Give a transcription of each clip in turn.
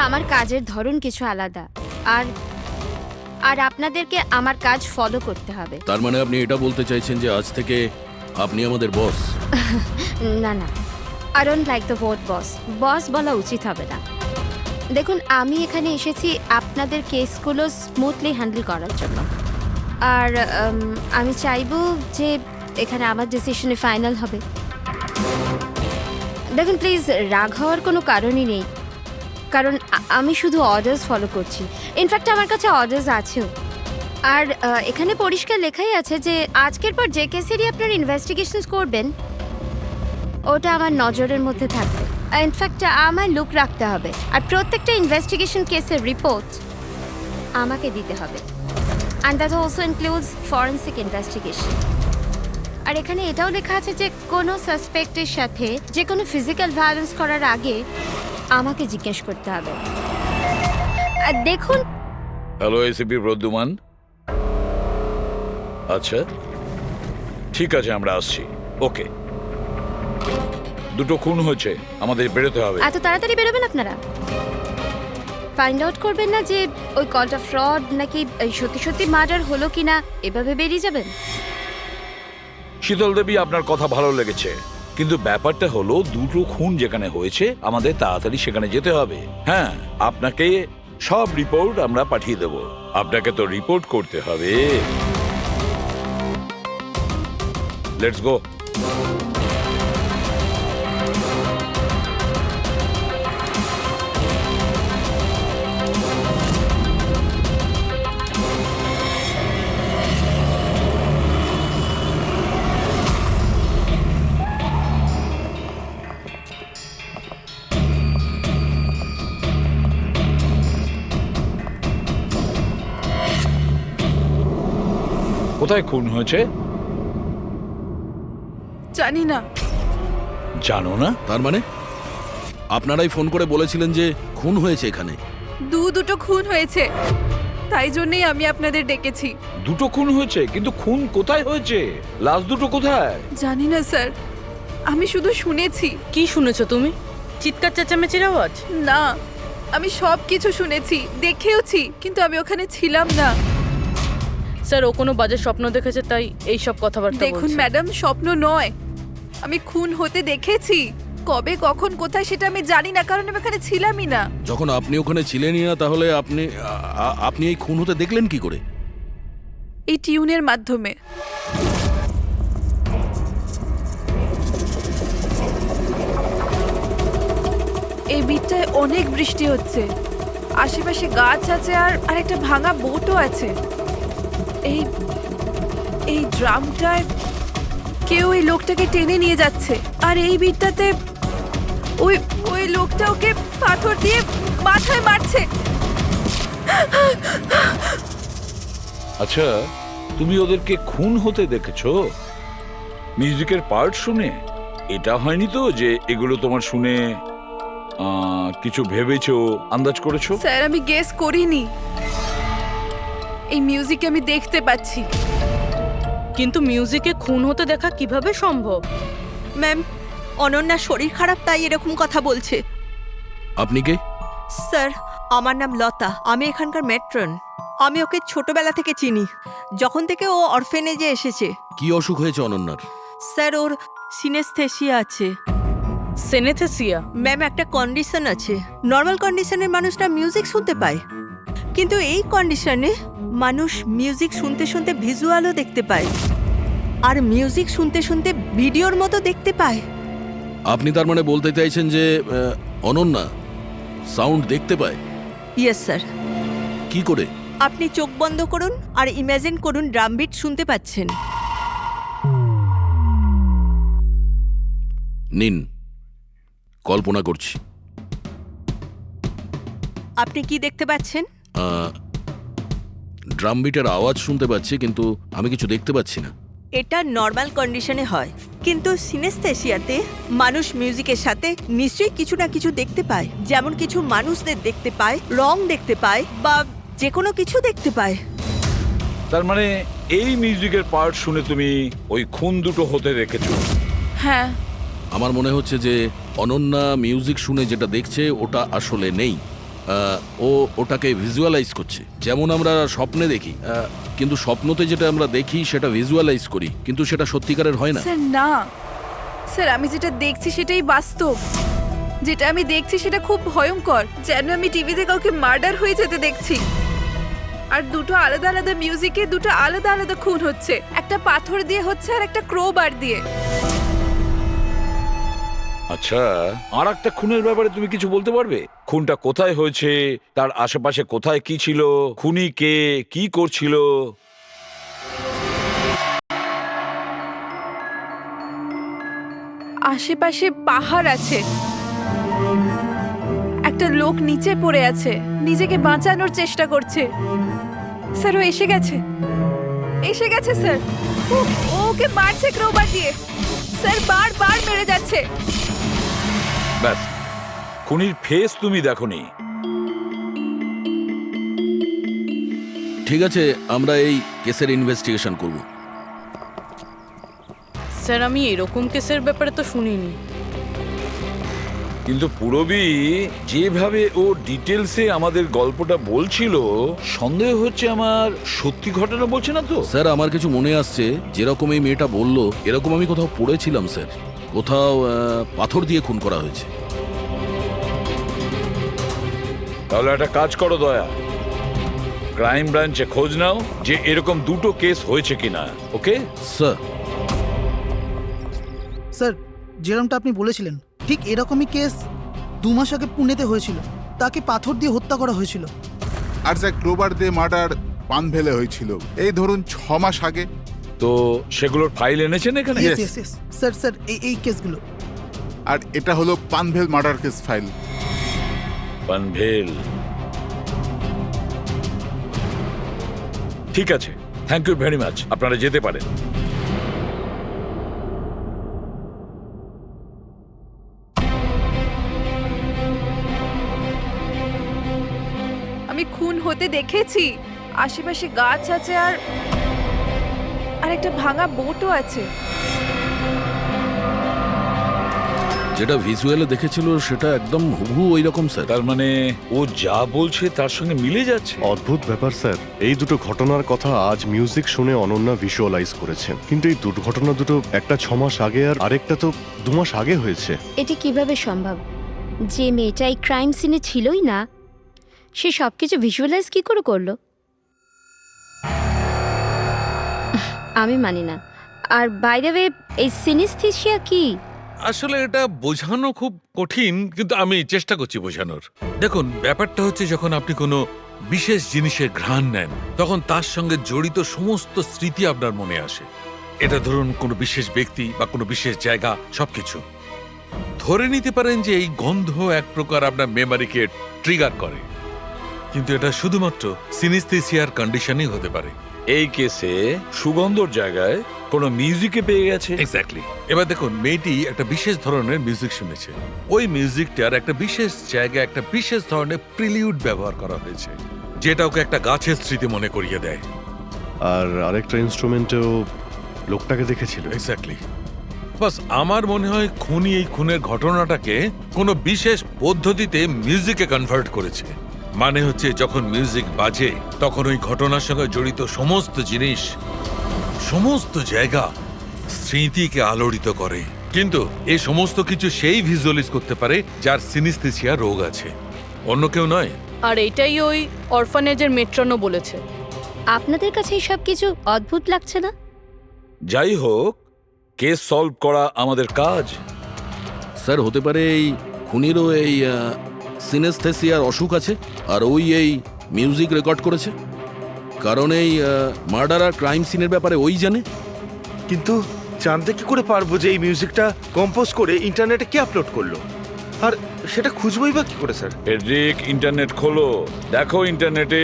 আমার কাজের ধরন কিছু আলাদা, আর আর আপনাদেরকে আমার কাজ ফলো করতে হবে। তার মানে আপনি এটা বলতে চাইছেন যে আজ থেকে আপনি আমাদের বস? না না, I don't like the word boss. Boss বলা উচিত হবে না। দেখুন, আমি এখানে এসেছি আপনাদের কেসগুলো স্মুথলি হ্যান্ডেল করার জন্য, আর আমি চাইবো যে এখানে আমার ডিসিশনে ফাইনাল হবে। দেখুন প্লিজ, রাগ হওয়ার কোনো কারণই নেই, কারণ আমি শুধু অর্ডার্স ফলো করছি। ইনফ্যাক্ট আমার কাছে অর্ডার্স আছেও, আর এখানে পরিষ্কার লেখাই আছে যে আজকের পর যে কেসেরই আপনার ইনভেস্টিগেশনস করবেন ওটা আমার নজরের মধ্যে থাকবে। ইনফ্যাক্ট আমার লুক রাখতে হবে, আর প্রত্যেকটা ইনভেস্টিগেশন কেসের রিপোর্ট আমাকে দিতে হবে, and that also includes forensic investigation. আর এখানে এটাও লেখা আছে যে কোনো সাসপেক্টের সাথে যে কোনো ফিজিক্যাল ভায়োলেন্স করার আগে আমাকে জিজ্ঞেস করতে হবে। আর দেখুন, হ্যালো এসিপি প্রদ্যুমান। আচ্ছা ঠিক আছে, আমরা আসছি। ওকে, দুটো খুন হয়েছে, আমাদের বেরোতে হবে। এত তাড়াতাড়ি বেরোবেন আপনারা? ফাইন্ড আউট করবেন না যে ওই কলটা ফ্রড নাকি সত্যি সত্যি মার্ডার হলো কিনা, এভাবে বেরিয়ে যাবেন? শীতল দেবী, আপনার কথা ভালো লেগেছে, কিন্তু ব্যাপারটা হলো দুটো খুন যেখানে হয়েছে আমাদের তাড়াতাড়ি সেখানে যেতে হবে। হ্যাঁ, আপনাকে সব রিপোর্ট আমরা পাঠিয়ে দেব। আপনাকে তো রিপোর্ট করতে হবে। Let's go. কোথায় খুন হয়েছে জানি না। জানো না? তার মানে আপনারাই ফোন করে বলেছিলেন যে খুন হয়েছে এখানে? দুটো খুন হয়েছে, তাই জন্যই আমি আপনাদের ডেকেছি। দুটো খুন হয়েছে, কিন্তু খুন কোথায় হয়েছে? লাশ দুটো কোথায়? জানি না স্যার, আমি শুধু শুনেছি। কি শুনেছো তুমি? চিৎকার চেঁচামেচির আওয়াজ? না, আমি সব কিছু শুনেছি, দেখেওছি, কিন্তু আমি ওখানে ছিলাম না। স্যার, ও কোনো বাজে স্বপ্ন দেখেছে, তাই এই সব কথাবার্তা দেখুন বলছে। ম্যাডাম, স্বপ্ন নয়, আমি খুন হতে দেখেছি। কবে, কখন, কোথায় সেটা আমি জানি না, কারণ আমি ওখানে ছিলামই না। যখন আপনি ওখানে ছিলেনই না, তাহলে আপনি এই খুন হতে দেখলেন কি করে? এই টিউনের মাধ্যমে। এই বিটটায় অনেক বৃষ্টি হচ্ছে, আশেপাশে গাছ আছে, আর একটা ভাঙা বোটও আছে। এই এই ড্রামটায় কেউ এই লোকটাকে টেনে নিয়ে যাচ্ছে, আর এই বিটটাতে ওই ওই লোকটা ওকে পাথর দিয়ে মাথায় মারছে। আচ্ছা, তুমি ওদেরকে খুন হতে দেখেছো মিউজিকের পার্ট শুনে? এটা হয়নি তো যে এগুলো তোমার শুনে কিছু ভেবেছো, আন্দাজ করেছো? স্যার, আমি গেস করিনি, এই মিউজিক আমি দেখতে পাচ্ছি। কিন্তু মিউজিকে খুন হতে দেখা কিভাবে সম্ভব? ম্যাম, অনন্যার শরীর খারাপ, তাই এরকম কথা বলছে। আপনি কে? স্যার, আমার নাম লতা, আমি এখানকার ম্যাট্রন। আমি ওকে ছোটবেলা থেকে চিনি, যখন থেকে ও অরফেনেজে এসেছে। কি অসুখ হয়েছে অনন্যার? স্যার, ওর সিনেস্থেসিয়া আছে। সেনেথেসিয়া? ম্যাম, একটা কন্ডিশন আছে, নর্মাল কন্ডিশনের মানুষরা মিউজিক শুনতে পায়, কিন্তু এই কন্ডিশনে মানুষ মিউজিক শুনতে শুনতে ভিজুয়ালও দেখতে পায়, আর মিউজিক শুনতে শুনতে ভিডিওর মতো দেখতে পায়। আপনি তার মানে বলতে চাইছেন যে অনন্যা সাউন্ড দেখতে পায়? Yes sir. কি করে? আপনি চোখ বন্ধ করুন আর ইমাজিন করুন ড্রাম বিট শুনতে পাচ্ছেন। নিন, কল্পনা করছি। আপনি কি দেখতে পাচ্ছেন? ড্রাম বিটের আওয়াজ শুনতে পাচ্ছি, কিন্তু আমি কিছু দেখতে পাচ্ছি না। এটা নর্মাল কন্ডিশনে হয়, কিন্তু সিনেস্থেসিয়াতে মানুষ মিউজিকের সাথে নিশ্চয়ই কিছু না কিছু দেখতে পায়, যেমন কিছু মানুষদের দেখতে পায়, রং দেখতে পায়, বা যে কোনো কিছু দেখতে পায়। তার মানে এই মিউজিকের পার্ট শুনে তুমি ওই খুন দুটো হতে দেখেছো? হ্যাঁ। আমার মনে হচ্ছে যে অনন্যা মিউজিক শুনে যেটা দেখছে ওটা আসলে নেই, ও ওটাকে ভিজুয়ালাইজ করছে, যেমন আমরা স্বপ্নে দেখি। কিন্তু স্বপ্নতে যেটা আমরা দেখি সেটা ভিজুয়ালাইজ করি, কিন্তু সেটা সত্যিকারের হয় না। স্যার না, স্যার আমি যেটা দেখছি সেটাই বাস্তব। যেটা আমি দেখছি সেটা খুব ভয়ঙ্কর, যেন আমি টিভিতে কাউকে মার্ডার হয়ে যেতে দেখছি। আর দুটো আলাদা আলাদা মিউজিকে দুটো আলাদা আলাদা খুন হচ্ছে, একটা পাথর দিয়ে হচ্ছে আর একটা ক্রোবার দিয়ে। আচ্ছা, আর একটা খুনের ব্যাপারে তুমি কিছু বলতে পারবে? খুনটা কোথায় হয়েছে, তার আশেপাশে কোথায় কি ছিল, খুনি কে, কি করছিল? আশেপাশে পাহাড় আছে, একটা লোক নিচে পড়ে আছে, নিজেকে বাঁচানোর চেষ্টা করছে। স্যার ও এসে গেছে, এসে গেছে স্যার। উফ, ও ওকে মারছে ক্রোবার দিয়ে। স্যার বারবার মেরে যাচ্ছে। ব্যাস, খুনির ফেস তুমি দেখোনি। ঠিক আছে, আমরা এই কেসের ইনভেস্টিগেশন করব। স্যার আমি এরকম কেসের ব্যাপারে তো শুনিনি। কিন্তু পুরবী যেভাবে ও ডিটেলসে আমাদের গল্পটা বলছিল, সন্দেহ হচ্ছে আমার সত্যি ঘটনা বলছে না তো। স্যার, আমার কিছু মনে আসছে, যেরকম এই মেয়েটা বললো এরকম আমি কোথাও পড়েছিলাম স্যার। কোথাও পাথর দিয়ে খুন করা হয়েছে। তাহলে একটা কাজ করো দয়া, ক্রাইম ব্রাঞ্চে খোঁজ নাও যে এরকম দুটো কেস হয়েছে কিনা। Okay sir. স্যার, যেরকমটা আপনি বলেছিলেন ঠিক এরকমই কেস 2 মাস আগে পুনেতে হয়েছিল। তাকে পাথর দিয়ে হত্যা করা হয়েছিল। আর স্যার ক্রোবার দিয়ে মার্ডার পানভেলে হয়েছিল এই ধরুন 6 মাস আগে। তো সেগুলোর ফাইল এনেছেন এখানে? Yes. Yes, yes. Sir sir এই কেসগুলো। আর এটা হলো Panvel murder case file. Panvel, ঠিক আছে, থ্যাংক ইউ ভেরি মাচ। আপনারা যেতে পারেন। আমি খুন হতে দেখেছি। আশেপাশে গাছ আছে আর আর একটা ভাঙা বোটও আছে। যেটা ভিজুয়ালে দেখেছিল সেটা একদম হুবহু ওই রকম স্যার। তার মানে ও যা বলছে তার সঙ্গে মিলে যাচ্ছে। অদ্ভুত ব্যাপার স্যার, এই দুটো ঘটনার কথা আজ মিউজিক শুনে অনন্যা ভিজুয়ালাইজ করেছেন, কিন্তু এই দুর্ঘটনা দুটো, একটা 6 মাস আগে আর আরেকটা তো 2 মাস আগে হয়েছে। এটি কিভাবে সম্ভব? যে মেয়েটা এই ক্রাইম সিনে ছিলই না, সে সব কিছু ভিজুয়ালাইজ কি করে করলো? আমি মানি না। আর বাই দ্য ওয়ে, এই সিনেস্থেসিয়া কি? আসলে এটা বোঝানো খুব কঠিন, কিন্তু আমি চেষ্টা করছি বোঝানোর। দেখুন, ব্যাপারটা হচ্ছে যখন আপনি কোনো বিশেষ জিনিসের ঘ্রাণ নেন, তখন তার সঙ্গে জড়িত সমস্ত স্মৃতি আপনার মনে আসে। এটা ধরুন কোনো বিশেষ ব্যক্তি বা কোনো বিশেষ জায়গা, সবকিছু। ধরে নিতে পারেন যে এই গন্ধ এক প্রকার আপনার মেমারিকে ট্রিগার করে, কিন্তু এটা শুধুমাত্র সিনেস্থেসিয়ার কন্ডিশনই হতে পারে। এই কেসে সুগন্ধর জায়গায় কোনো মিউজিকে পেয়ে গেছে। এক্স্যাক্টলি। এবার দেখুন, মেয়েটি একটা বিশেষ ধরনের মিউজিক শুনেছে। ওই মিউজিকটার একটা বিশেষ জায়গায় একটা বিশেষ ধরনের প্রিলিউড ব্যবহার করা হয়েছে, যেটা ওকে একটা গাছের স্মৃতি মনে করিয়ে দেয়। আর আরেকটা ইনস্ট্রুমেন্টেও লোকটাকে দেখেছিল। এক্স্যাক্টলি। বাস আমার মনে হয় খুনি এই খুনের ঘটনাটাকে কোনো বিশেষ পদ্ধতিতে মিউজিকে কনভার্ট করেছে। মানে হচ্ছে, যখন মিউজিক বাজে তখন ওই ঘটনার সঙ্গে জড়িত সমস্ত জিনিস, সমস্ত জায়গা স্মৃতিকে আলোড়িত করে। কিন্তু এই সমস্ত কিছু সেই ভিজুয়ালাইজ করতে পারে যার সিনেস্থেসিয়া রোগ আছে, অন্য কেউ নয়। আর এটাই ওই অরফানেজের মেট্রনও বলেছে। আপনাদের কাছে এই সব কিছু অদ্ভুত লাগছে না? যাই হোক, কেস সলভ করা আমাদের কাজ। স্যার, হতে পারে এই খুনিরও এই সিনেস্থেসিয়ার অসুখ আছে, আর ওই এই মিউজিক রেকর্ড করেছে, কারণ এই মার্ডার আর ক্রাইম সিনের ব্যাপারে ওই জানে। কিন্তু জানতে কি করে পারবো যে এই মিউজিকটা কম্পোজ করে ইন্টারনেটে কে আপলোড করলো? আর সেটা খুঁজবই বা কি করে স্যার? ফেডরিক, ইন্টারনেট খোলো, দেখো ইন্টারনেটে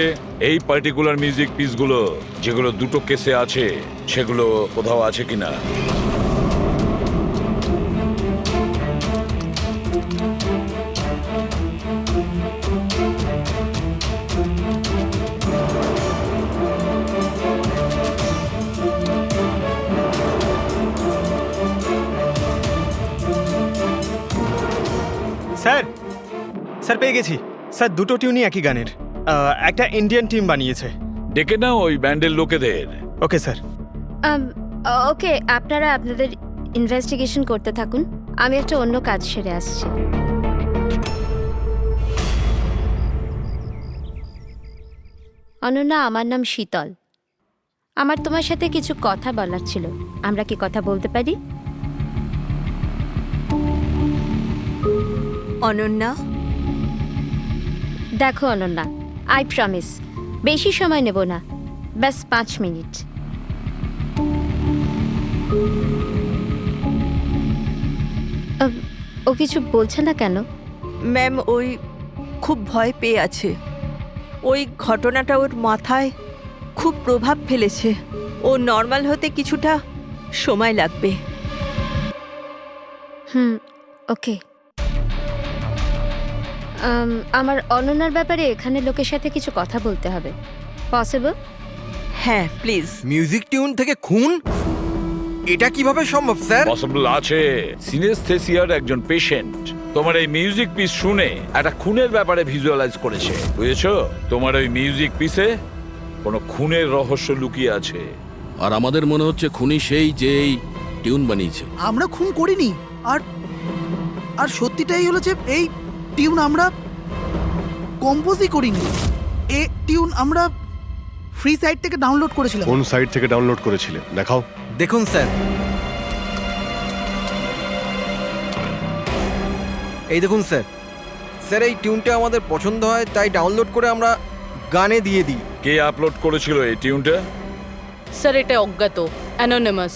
এই পার্টিকুলার মিউজিক পিসগুলো যেগুলো দুটো কেসে আছে সেগুলো কোথাও আছে কিনা। স্যার, স্যার পেয়ে গেছি। স্যার দুটো টিউনই একই গানের একটা ইন্ডিয়ান টিম বানিয়েছে। ডেকে নাও ওই ব্যান্ডের লোকেদের। Okay sir. ওকে, আপনারা আপনাদের ইনভেস্টিগেশন করতে থাকুন, আমি একটা অন্য কাজ সেরে আসছি। অনন্যা, আমার নাম শীতল। আমার তোমার সাথে কিছু কথা বলার ছিল, আমরা কি কথা বলতে পারি? অনন্যা, দেখো অনন্যা, আই প্রমিস বেশি সময় নেব না, ব্যাস 5 মিনিট। ও কিছু বলছে না কেন? ম্যাম ওই খুব ভয় পেয়ে আছে। ওই ঘটনাটা ওর মাথায় খুব প্রভাব ফেলেছে। ও নর্মাল হতে কিছুটা সময় লাগবে। ওকে। আমার অনন্যার ব্যাপারে এখানে লোকের সাথে কিছু কথা বলতে হবে, পসিবল? হ্যাঁ প্লিজ। মিউজিক টিউন থেকে খুন, এটা কিভাবে সম্ভব স্যার? পসিবল আছে। সিনেস্থেসিয়ার একজন পেশেন্ট তোমার এই মিউজিক পিস শুনে একটা খুনের ব্যাপারে ভিজুয়ালাইজ করেছে, বুঝেছো? তোমার ওই মিউজিক পিসে কোনো খুনের রহস্য লুকিয়ে আছে। আর আমাদের মনে হচ্ছে খুনি সেই যে এই টিউন বানিয়েছে। আমরা খুন করিনি। আর আর সত্যিটাই হলো যে এই টিউন আমরা কম্পোজই করিনি। এই টিউন আমরা ফ্রি সাইট থেকে ডাউনলোড করেছিলাম। কোন সাইট থেকে ডাউনলোড করেছিলে দেখাও। দেখুন স্যার, এই দেখুন স্যার। স্যার এই টিউনটা আমাদের পছন্দ হয় তাই ডাউনলোড করে আমরা গানে দিয়ে দিই। কে আপলোড করেছিল এই টিউনটা? স্যার এটা অজ্ঞাত, অ্যানোনিমাস।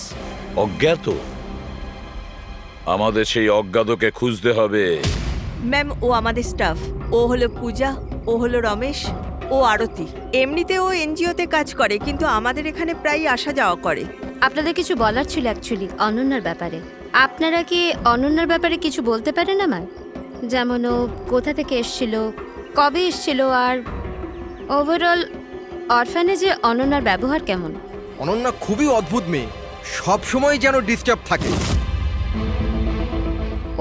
অজ্ঞাত? আমাদের সেই অজ্ঞাতকে খুঁজতে হবে। ম্যাম ও আমাদের স্টাফ। ও হলো পূজা, ও হলো রমেশ, ও আরতি। এমনিতে ও এনজিওতে কাজ করে, কিন্তু আমাদের এখানে প্রায় আসা যাওয়া করে। আপনাদের কিছু বলার ছিল অ্যাকচুয়ালি অনন্যার ব্যাপারে। আপনারা কি অনন্যার ব্যাপারে কিছু বলতে পারেন আমায়? যেমন ও কোথা থেকে এসেছিল, কবে এসেছিল, আর ওভারঅল অরফানেজে অনন্যার ব্যবহার কেমন? অনন্যা খুবই অদ্ভুত মেয়ে, সব সময় যেন ডিস্টার্ব থাকে।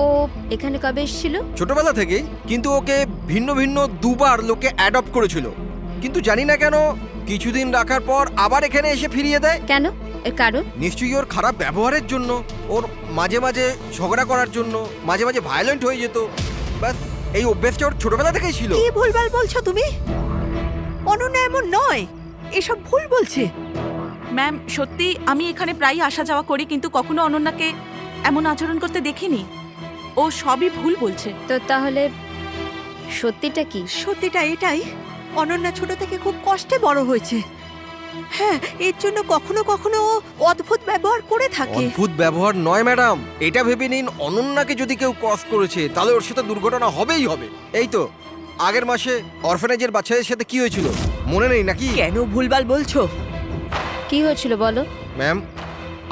ও এখানে কবে এসেছিল? ছোটবেলা থেকেই, কিন্তু ওকে ভিন্ন ভিন্ন দুবার লোকে অ্যাডপ্ট করেছিল, কিন্তু জানি না কেন কিছুদিন রাখার পর আবার এখানে এসে ফিরিয়ে দেয়। কেন? এর কারণ? নিশ্চয়ই ওর খারাপ ব্যবহারের জন্য, ওর মাঝে মাঝে ঝগড়া করার জন্য, মাঝে মাঝে ভায়োলেন্ট হয়ে যেত। ব্যাস এই অভ্যেসটা ওর ছোটবেলা থেকেই ছিল। কি ভুলভাল বলছো তুমি? অনন্যা এমন নয়, এসব ভুল বলছে। ম্যাম সত্যি আমি এখানে প্রায়ই আসা যাওয়া করি, কিন্তু কখনো অনন্যাকে এমন আচরণ করতে দেখিনি। ও সবই ভুল বলছে। তো তাহলে সত্যিটা কি? সত্যিটা এটাই, অনন্যা ছোট থেকে খুব কষ্টে বড় হয়েছে। হ্যাঁ, এর জন্য কখনো কখনো ও অদ্ভুত ব্যবহার করে থাকে। অদ্ভুত ব্যবহার নয় ম্যাডাম, এটা ভেবে নিন অনন্যাকে যদি কেউ ক্রস করেছে তাহলে ওর সাথে দুর্ঘটনা হবেই হবে। এই তো আগের মাসে অরফানেজের বাচ্চাদের সাথে কি হয়েছিল মনে নেই নাকি? কেন ভুলভাল বলছো? কি হয়েছিল বলো। ম্যাম,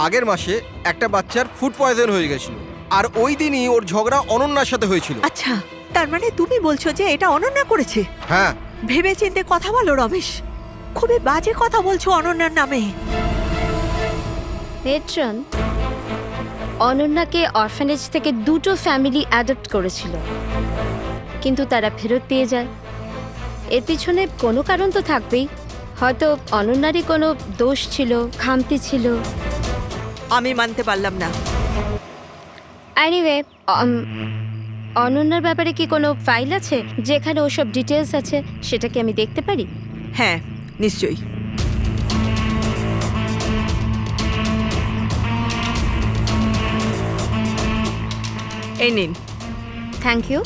আগের মাসে একটা বাচ্চার ফুড পয়জন হয়ে গেছিল, আর ওই দিনই ওর ঝগড়া অনন্যার সাথে হয়েছিল। আচ্ছা, তার মানে তুমি বলছো যে এটা অনন্যা করেছে? হ্যাঁ। ভেবে চিন্তে কথা বলো রমেশ, খুবই বাজে কথা বলছো অনন্যার নামে। পেট্রন, অনন্যাকে অরফানেজ থেকে 2টো ফ্যামিলি অ্যাডপ্ট করেছিল, কিন্তু তারা ফেরত পেয়ে যায়। এর পিছনে কোনো কারণ তো থাকবেই, হয়তো অনন্যারই কোনো দোষ ছিল, খামতি ছিল। আমি মানতে পারলাম না। এনিওয়ে, অনন্যার ব্যাপারে কি কোনো ফাইল আছে যেখানে ওসব ডিটেলস আছে? সেটা কি আমি দেখতে পারি? হ্যাঁ নিশ্চয়ই। এই নিন। Thank you.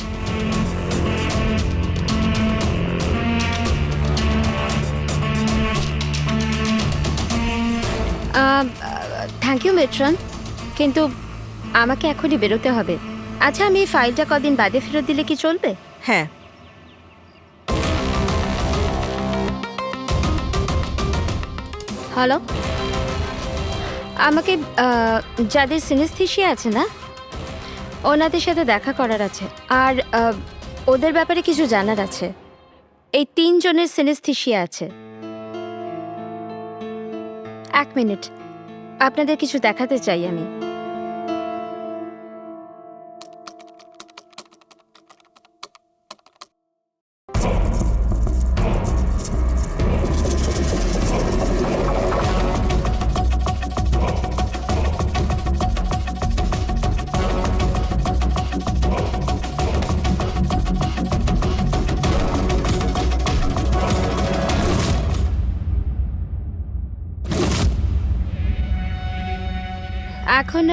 Thank you matron, কিন্তু আমাকে এখনই বেরোতে হবে। আচ্ছা, আমি এই ফাইলটা কদিন বাদে ফেরত দিলে কি চলবে? হ্যাঁ। হ্যালো, আমাকে যাদের সিনেস্থেসিয়া আছে না, ওনাদের সাথে দেখা করার আছে, আর ওদের ব্যাপারে কিছু জানার আছে। এই 3 জনের সিনেস্থেসিয়া আছে। 1 মিনিট, আপনাদের কিছু দেখাতে চাই আমি। এখন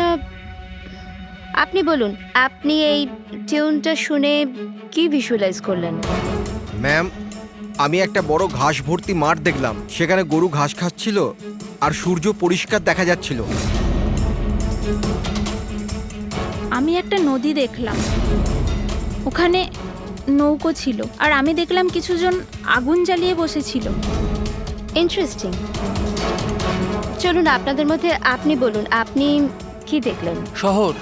আপনি বলুন, আপনি এই টিউনটা শুনে কি ভিজুয়ালাইজ করলেন? ম্যাম, আমি একটা বড় ঘাস ভর্তি মাঠ দেখলাম, সেখানে গরু ঘাস খাচ্ছিল আর সূর্য পরিষ্কার দেখা যাচ্ছিল। আমি একটা নদী দেখলাম, ওখানে নৌকো ছিল আর আমি দেখলাম কিছুজন আগুন জ্বালিয়ে বসেছিল। ইন্টারেস্টিং। চলুন আপনাদের মধ্যে আপনি বলুন, আপনি কি দেখলেন? শহর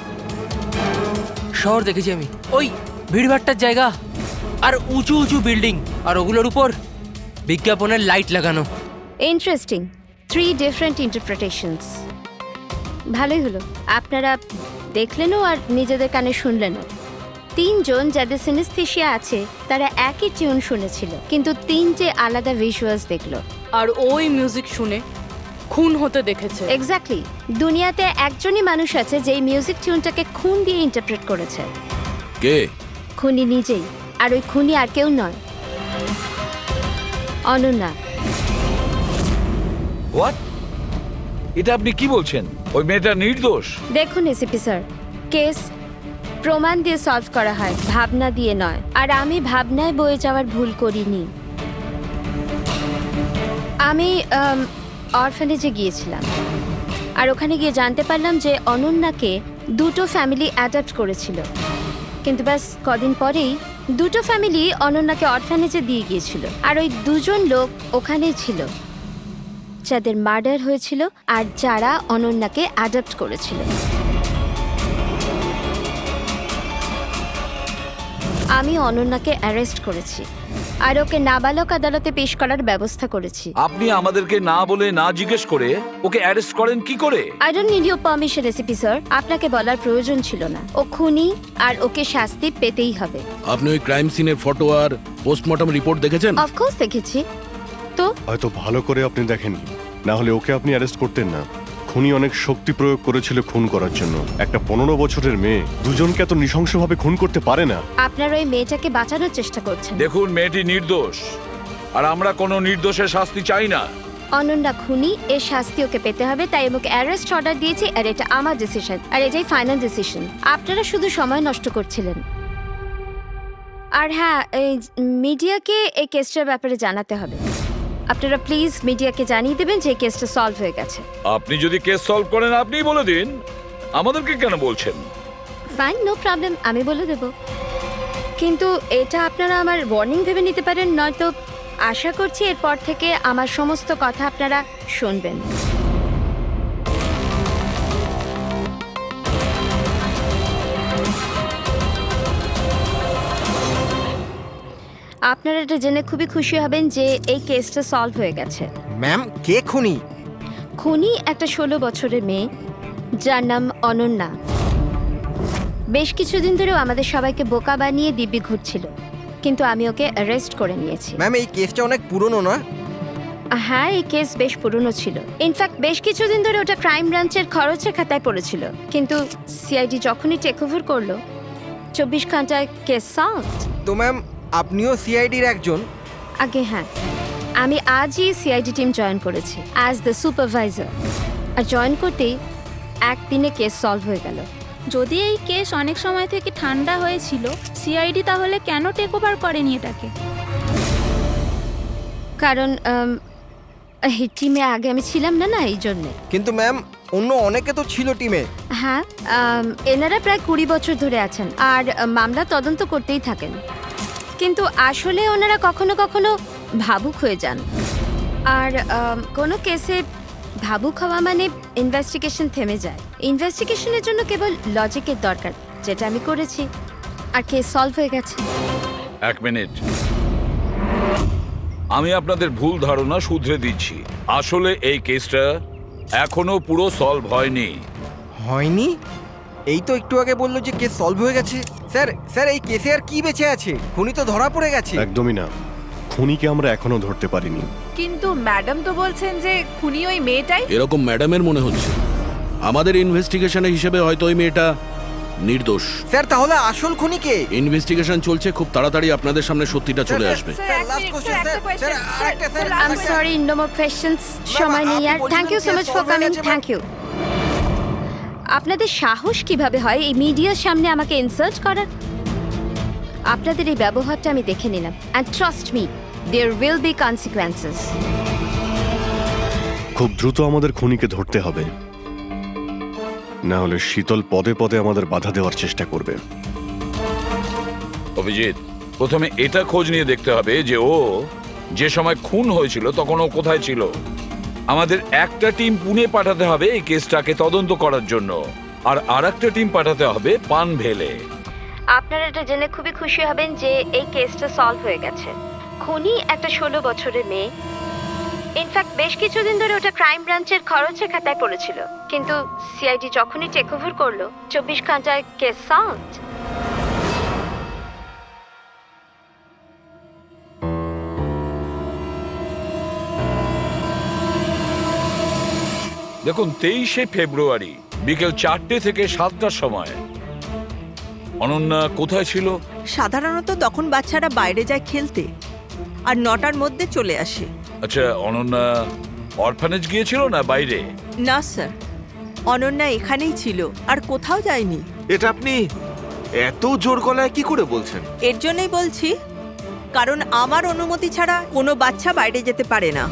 শহর দেখেছি আমি, ওই ভিড়ভাট্টার জায়গা আর উঁচু উঁচু বিল্ডিং আর ওগুলোর উপর বিজ্ঞাপনের লাইট লাগানো। ইন্টারেস্টিং। 3 different interpretations. ভালোই হলো, আপনারা দেখলেনও আর নিজেদের কানে শুনলেনও। 3 জন যাদের সিনেস্থেশিয়া আছে তারা একই টিউন শুনেছিল, কিন্তু 3টে আলাদা ভিজুয়ালস দেখলো। আর ওই মিউজিক শুনে খুন হতে দেখেছে। এক্স্যাক্টলি। দুনিয়াতে একজনই মানুষ আছে যে এই মিউজিক টিউনটাকে খুন দিয়ে ইন্টারপ্রেট করেছে। কে? খুনি নিজেই। আর ওই খুনি আর কেউ নয়, অনন্যা। হোয়াট? এটা আপনি কি বলছেন? ওই মেয়েটা নির্দোষ? দেখুন এসিপি স্যার, কেস প্রমাণ দিয়ে সলভ করা হয়, ভাবনা দিয়ে নয়। আর আমি ভাবনায় বয়ে যাওয়ার ভুল করিনি। আমি অরফানেজে গিয়েছিলাম আর ওখানে গিয়ে জানতে পারলাম যে অনন্যাকে 2টো ফ্যামিলি অ্যাডাপ্ট করেছিল, কিন্তু ব্যাস কদিন পরেই 2টো ফ্যামিলি অনন্যাকে অরফানেজে দিয়ে গিয়েছিল। আর ওই 2 জন লোক ওখানেই ছিল যাদের মার্ডার হয়েছিল আর যারা অনন্যাকে অ্যাডাপ্ট করেছিল। আমি অনন্যাকে অ্যারেস্ট করেছি আর ওকে নাবালক আদালতে পেশ করার ব্যবস্থা করেছি। আপনি আমাদেরকে না বলে না জিজ্ঞেস করে ওকে অ্যারেস্ট করেন কি করে? I don't need your permission ACP sir, আপনাকে বলার প্রয়োজন ছিল না। ও খুনি আর ওকে শাস্তি পেতেই হবে। আপনি ওই ক্রাইম সিনের ফটো আর পোস্টমর্টম রিপোর্ট দেখেছেন? অফকোর্স দেখেছি। তো হয়তো ভালো করে আপনি দেখেননি, না হলে ওকে আপনি অ্যারেস্ট করতেন না। খুনি অনেক শক্তি প্রয়োগ করেছিল খুন করার জন্য। একটা 15 বছরের মেয়ে 2জনকে এত নৃশংসভাবে খুন করতে পারে না। আপনারা ওই মেয়েটাকে বাঁচানোর চেষ্টা করছেন। দেখুন, মেয়েটি নির্দোষ আর আমরা কোনো নির্দোষের শাস্তি চাই না। অনন্যা খুনি, এর শাস্তি ওকে পেতে হবে, তাই ওকে অ্যারেস্ট অর্ডার দিয়েছি। আর এটা আমার ডিসিশন, আর এটাই ফাইনাল ডিসিশন। আপনারা শুধু সময় নষ্ট করছিলেন। আর হ্যাঁ, এই মিডিয়াকে এই কেসটার ব্যাপারে জানাতে হবে। আপনারা প্লিজ মিডিয়াকে জানিয়ে দেবেন যে এই কেসটা সলভ হয়ে গেছে। আপনি যদি কেস সলভ করেন আপনিই বলে দিন, আমাদেরকে কেন বলছেন? ফাইন, নো প্রবলেম, আমি বলে দেব। কিন্তু এটা আপনারা আমার ওয়ার্নিং ভেবে নিতে পারেন, নয়তো আশা করছি এরপর থেকে আমার সমস্ত কথা আপনারা শুনবেন। আপনারা এটা জেনে খুবই খুশি হবেন যে এই কেসটা সলভ হয়ে গেছে। ম্যাম, কে খুনি? খুনি একটা 16 বছরের মেয়ে যার নাম অনন্যা। বেশ কিছুদিন ধরেও আমাদের সবাইকে বোকা বানিয়ে দিব্যি ঘুরছিল, কিন্তু আমি ওকে অ্যারেস্ট করে নিয়েছি। ম্যাম, এই কেসটা অনেক পুরনো না? হ্যাঁ, এই কেস বেশ পুরনো ছিল। ইনফ্যাক্ট বেশ কিছুদিন ধরে ওটা ক্রাইম ব্রাঞ্চের খরচের খাতায় পড়েছিল, কিন্তু সিআইডি যখনই টেক ওভার করলো 24 ঘন্টায় কেস সলভ। তো ম্যাম, আপনিও সিআইডির একজন? আগে হ্যাঁ, আমি আজই সিআইডি টিম জয়েন করেছি অ্যাজ দ্য সুপারভাইজার। আর জয়েন করতেই একদিনে কেস সলভ হয়ে গেল। যদি এই কেস অনেক সময় থেকে ঠান্ডা হয়েছিল, সিআইডি তাহলে কেন টেক ওভার করেনি এটাকে? কারণ এই টিমে আগে আমি ছিলাম না, এই জন্যে। কিন্তু ম্যাম, অন্য অনেকে তো ছিল টিমে। হ্যাঁ, এনারা প্রায় 20 বছর ধরে আছেন আর মামলা তদন্ত করতেই থাকেন, কিন্তু আসলে ওনারা কখনো কখনো ভাবুক হয়ে যান। আর কোনো কেসে ভাবুক হওয়া মানে ইনভেস্টিগেশন থেমে যায়। ইনভেস্টিগেশনের জন্য কেবল লজিকের দরকার, যেটা আমি করেছি, আর কেস সলভ হয়ে গেছে। 1 মিনিট, আমি আপনাদের ভুল ধারণা শুধরে দিচ্ছি। আসলে এই কেসটা এখনো পুরো সলভ হয়নি। হয়নি? এই তো একটু আগে বললো যে কেস সলভ হয়ে গেছে। স্যার, এই কেসে আর কি বেঁচে আছে? খুনি তো ধরা পড়ে গেছে। একদমই না, খুনিকে আমরা এখনো ধরতে পারিনি। কিন্তু ম্যাডাম তো বলছেন যে খুনি ওই মেয়েটাই। এরকম ম্যাডামের মনে হচ্ছে। আমাদের ইনভেস্টিগেশনের হিসেবে হয়তো ওই মেয়েটা নির্দোষ। স্যার, তাহলে আসল খুনি কে? ইনভেস্টিগেশন চলছে, খুব তাড়াতাড়ি আপনাদের সামনে সত্যিটা চলে আসবে। I am sorry, no more questions. সময় নেই আর। Thank you so much for coming. Thank you. আপনাদের সাহস কিভাবে হয় এই মিডিয়ার সামনে আমাকে ইনসাল্ট করার? আপনাদের এই ব্যবহারটা আমি দেখে নিলাম, and trust me, there will be consequences. খুব দ্রুত আমাদের খুনিকে ধরতে হবে, না হলে শীতল পদে পদে আমাদের বাধা দেওয়ার চেষ্টা করবে। অভিজিৎ, প্রথমে এটা খোঁজ নিয়ে দেখতে হবে যে ও যে সময় খুন হয়েছিল তখন ও কোথায় ছিল। আমাদের একটা টিম পুনে পাঠাতে হবে এই কেসটাকে তদন্ত করার জন্য, আর আরেকটা টিম পাঠাতে হবে পানভেলে। আপনারা এটা জেনে খুবই খুশি হবেন যে এই কেসটা সলভ হয়ে গেছে। খুনি একটা 16 বছরের মেয়ে। ইনফ্যাক্ট বেশ কিছুদিন ধরে ওটা ক্রাইম ব্রাঞ্চের খরচের খাতায় পড়েছিল, কিন্তু সিআইডি যখনই টেক ওভার করলো 24 ঘন্টায় কেস সলভড। দেখুন, 23শে ফেব্রুয়ারি বিকেল 4টে থেকে 7টার সময় অনন্যা কোথায় ছিল? সাধারণত তখন বাচ্চারা বাইরে যায় খেলতে, আর 9টার মধ্যে চলে আসে। আচ্ছা, অনন্যা অরফানেজ গিয়েছিল না বাইরে? না স্যার, অনন্যা এখানেই ছিল আর কোথাও যায়নি। এটা আপনি এত জোর গলায় কি করে বলছেন? এর জন্যই বলছি, কারণ আমার অনুমতি ছাড়া কোনো বাচ্চা বাইরে যেতে পারে না।